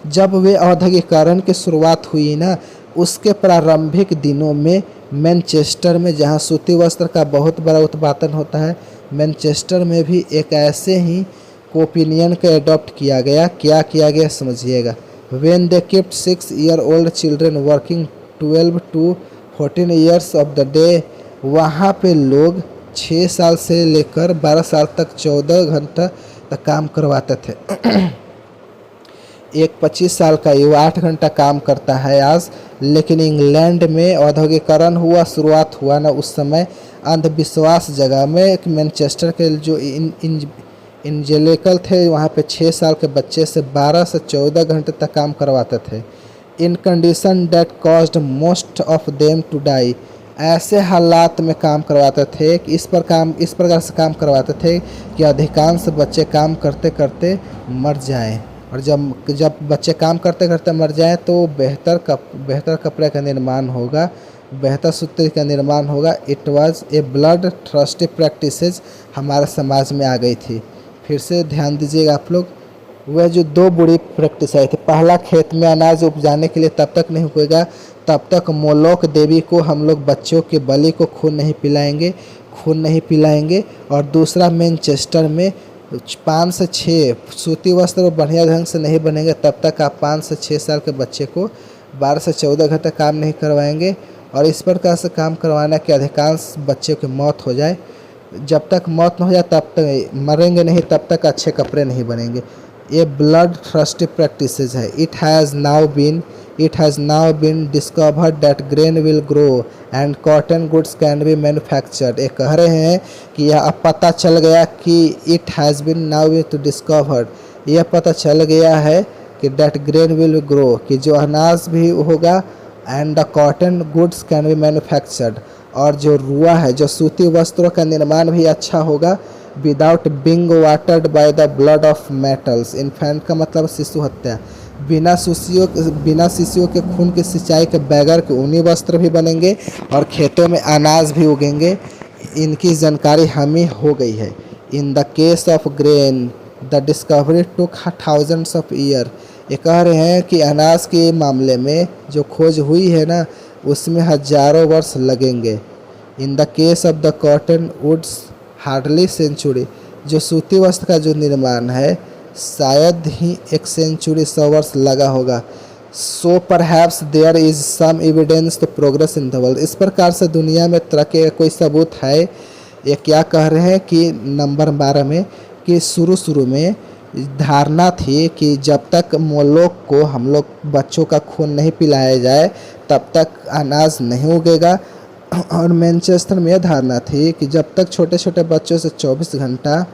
जब वे औद्योगिकरण की शुरुआत हुई ना, उसके प्रारंभिक दिनों में मैनचेस्टर में, जहाँ सूती वस्त्र का बहुत बड़ा उत्पादन होता है, मैनचेस्टर में भी एक ऐसे ही ओपिनियन को अडॉप्ट किया गया। क्या किया गया समझिएगा। When they kept 6 year old children working 12 to 14 years of the day, वहाँ पे लोग 6 साल से लेकर 12 साल तक 14 घंटा तक काम करवाते थे। एक 25 साल का युवा 8 घंटा काम करता है आज। लेकिन इंग्लैंड में औद्योगिकरण शुरुआत हुआ ना, उस समय अंधविश्वास जगह में मैनचेस्टर के जो इंजेलिकल थे, वहाँ पे 6 साल के बच्चे से 12 से 14 घंटे तक काम करवाते थे। In condition that caused most of them to die, ऐसे हालात में काम करवाते थे कि इस प्रकार से काम करवाते थे कि अधिकांश बच्चे काम करते करते मर जाएं। और जब बच्चे काम करते करते मर जाएं तो बेहतर कपड़े का निर्माण होगा, बेहतर सूत्र का निर्माण होगा। It was a blood thirsty practices हमारे समाज में आ गई थी। फिर से ध्यान दीजिएगा आप लोग, वह जो 2 बुरी प्रैक्टिस आई थी। पहला, खेत में अनाज उपजाने के लिए तब तक नहीं उगेगा तब तक मोलोक देवी को हम लोग बच्चों के बलि को खून नहीं पिलाएंगे। और दूसरा, मैनचेस्टर में 5 से 6 सूती वस्त्र बढ़िया ढंग से नहीं बनेंगे तब तक आप 5 से 6 साल के बच्चे को 12 से 14 घंटे काम नहीं करवाएंगे। और इस प्रकार से काम करवाना कि अधिकांश बच्चों की मौत हो जाए। जब तक मौत न हो जाए तब तक मरेंगे नहीं, तब तक अच्छे कपड़े नहीं बनेंगे। ये ब्लड थर्स्टी प्रैक्टिसेस है। It has now been discovered that grain will grow and cotton goods can be manufactured. ये कह रहे हैं कि यह अब पता चल गया कि it has been now been to discovered, यह पता चल गया है कि दैट ग्रेन विल ग्रो, कि जो अनाज भी होगा, and the cotton goods can be manufactured, और जो रुआ है, जो सूती वस्त्रों का निर्माण भी अच्छा होगा, without being watered by the blood of metals. Infant का मतलब शिशु हत्या। बिना शिशुओं के खून की सिंचाई के बगैर के ऊनी वस्त्र भी बनेंगे और खेतों में अनाज भी उगेंगे। इनकी जानकारी हमें हो गई है। इन the case of grain the discovery took thousands of year. ये कह रहे हैं कि अनाज के मामले में जो खोज हुई है ना, उसमें हजारों वर्ष लगेंगे। In the case of the cotton goods hardly century. जो सूती वस्त्र का जो निर्माण है, शायद ही 1 सेंचुरी 100 वर्ष लगा होगा। So perhaps there is some evidence to progress in the world. इस प्रकार से दुनिया में तरक्की का कोई सबूत है। ये क्या कह रहे हैं कि नंबर 12 में, कि शुरू में धारणा थी कि जब तक मोलोक को हम लोग बच्चों का खून नहीं पिलाया जाए तब तक अनाज नहीं उगेगा। और मैनचेस्टर में यह धारणा थी कि जब तक छोटे छोटे बच्चों से 24 घंटा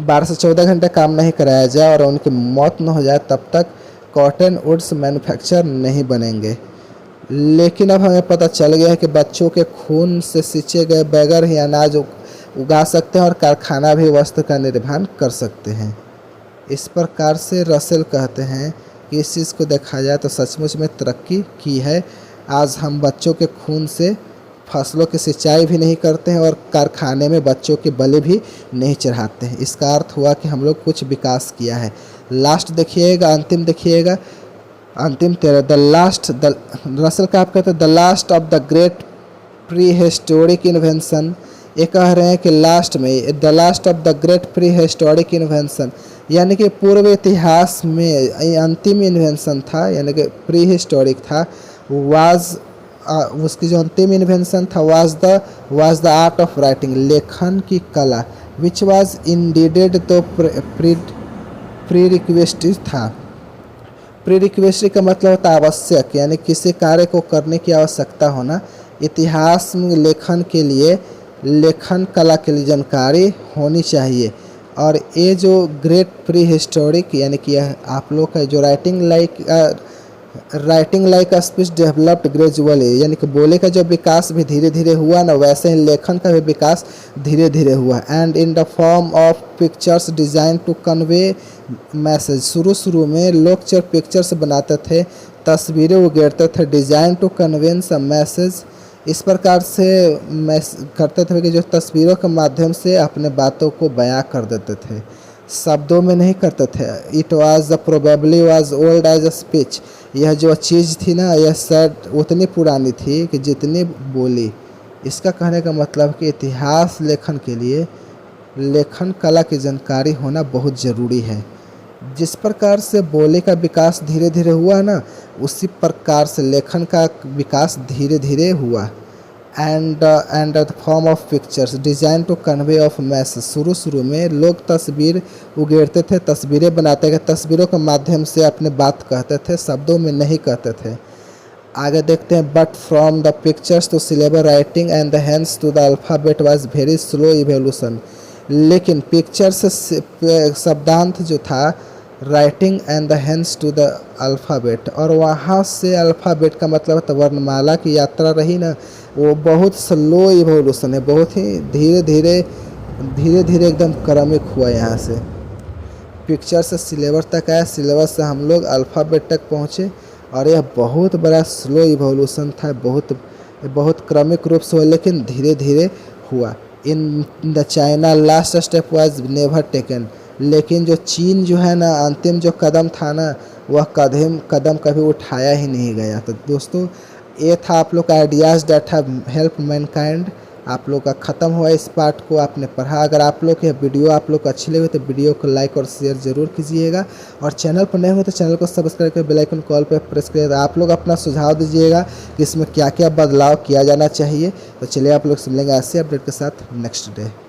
12 से 14 घंटे काम नहीं कराया जाए और उनकी मौत न हो जाए तब तक कॉटन वुड्स मैन्युफैक्चर नहीं बनेंगे। लेकिन अब हमें पता चल गया है कि बच्चों के खून से सींचे गए बगैर ही अनाज उगा सकते हैं और कारखाना भी वस्त्र का निर्माण कर सकते हैं। इस प्रकार से रसेल कहते हैं कि इस चीज़ को देखा जाए तो सचमुच में तरक्की की है। आज हम बच्चों के खून से फसलों की सिंचाई भी नहीं करते हैं और कारखाने में बच्चों के बलि भी नहीं चढ़ाते हैं। इसका अर्थ हुआ कि हम लोग कुछ विकास किया है। लास्ट देखिएगा, अंतिम देखिएगा, अंतिम तेरह, द लास्ट द रसेल का आप कहते हैं the last of the great pre historic invention. ये कह रहे हैं कि लास्ट में the last of the great pre historic invention, यानी कि पूर्व इतिहास में अंतिम इन्वेंशन था, यानी कि प्री हिस्टोरिक था, वाज उसकी जो अंतिम इन्वेंशन था was the art of writing, लेखन की कला, विच वाज इंडीडेड तो प्री रिक्वेस्टिव था। प्री रिक्वेस्टिव का मतलब होता है आवश्यक, यानी किसी कार्य को करने की आवश्यकता होना। इतिहास में लेखन के लिए, लेखन कला के लिए जानकारी होनी चाहिए। और ये जो ग्रेट प्री हिस्टोरिक, यानी कि आप लोग का जो writing like speech developed gradually, यानी कि बोले का जो विकास भी धीरे धीरे हुआ ना, वैसे ही लेखन का भी विकास धीरे धीरे हुआ। And in the form of pictures design to convey message, शुरू में लोग जब पिक्चर्स बनाते थे, तस्वीरें उगेरते थे, design to convince a message, इस प्रकार से करते थे कि जो तस्वीरों के माध्यम से अपने बातों को बयां कर देते थे, शब्दों में नहीं करते थे। It was the probably was old as a speech, यह जो चीज़ थी ना, यह शायद उतनी पुरानी थी कि जितनी बोली। इसका कहने का मतलब कि इतिहास लेखन के लिए लेखन कला की जानकारी होना बहुत ज़रूरी है। जिस प्रकार से बोले का विकास धीरे धीरे हुआ ना, उसी प्रकार से लेखन का विकास धीरे धीरे हुआ। And the form of pictures design to convey of message, शुरू में लोग तस्वीर उगेरते थे, तस्वीरें बनाते थे, तस्वीरों के माध्यम से अपने बात कहते थे, शब्दों में नहीं कहते थे। आगे देखते हैं, but from the pictures to syllable writing and the hands to the alphabet was very slow evolution. लेकिन पिक्चर से शब्दांत जो था, writing and the hands to the alphabet, और वहाँ से अल्फ़ाबेट का मतलब तो वर्णमाला की यात्रा रही ना, वो बहुत स्लो इवोल्यूशन है, बहुत ही धीरे धीरे एकदम क्रमिक हुआ। यहाँ से पिक्चर से सिलेबस तक आया, सिलेबस से हम लोग अल्फ़ाबेट तक पहुँचे, और यह बहुत बड़ा स्लो इवोल्यूशन था, बहुत क्रमिक रूप से हुआ, लेकिन धीरे धीरे हुआ। In the China last step was never taken, लेकिन जो चीन जो है ना, अंतिम जो कदम था ना, वह कदम कभी उठाया ही नहीं गया। तो दोस्तों, ये था आप लोग का ideas that have help Mankind. आप लोग का ख़त्म हुआ इस पार्ट को, आपने पढ़ा। अगर आप लोग ये वीडियो आप लोग को अच्छी लगे तो वीडियो को लाइक और शेयर ज़रूर कीजिएगा, और चैनल पर नए हो तो चैनल को सब्सक्राइब कर बेल आइकन कॉल पर प्रेस करिएगा। आप लोग अपना सुझाव दीजिएगा कि इसमें क्या क्या बदलाव किया जाना चाहिए। तो चलिए आप लोग से मिलेंगे ऐसे अपडेट के साथ नेक्स्ट डे।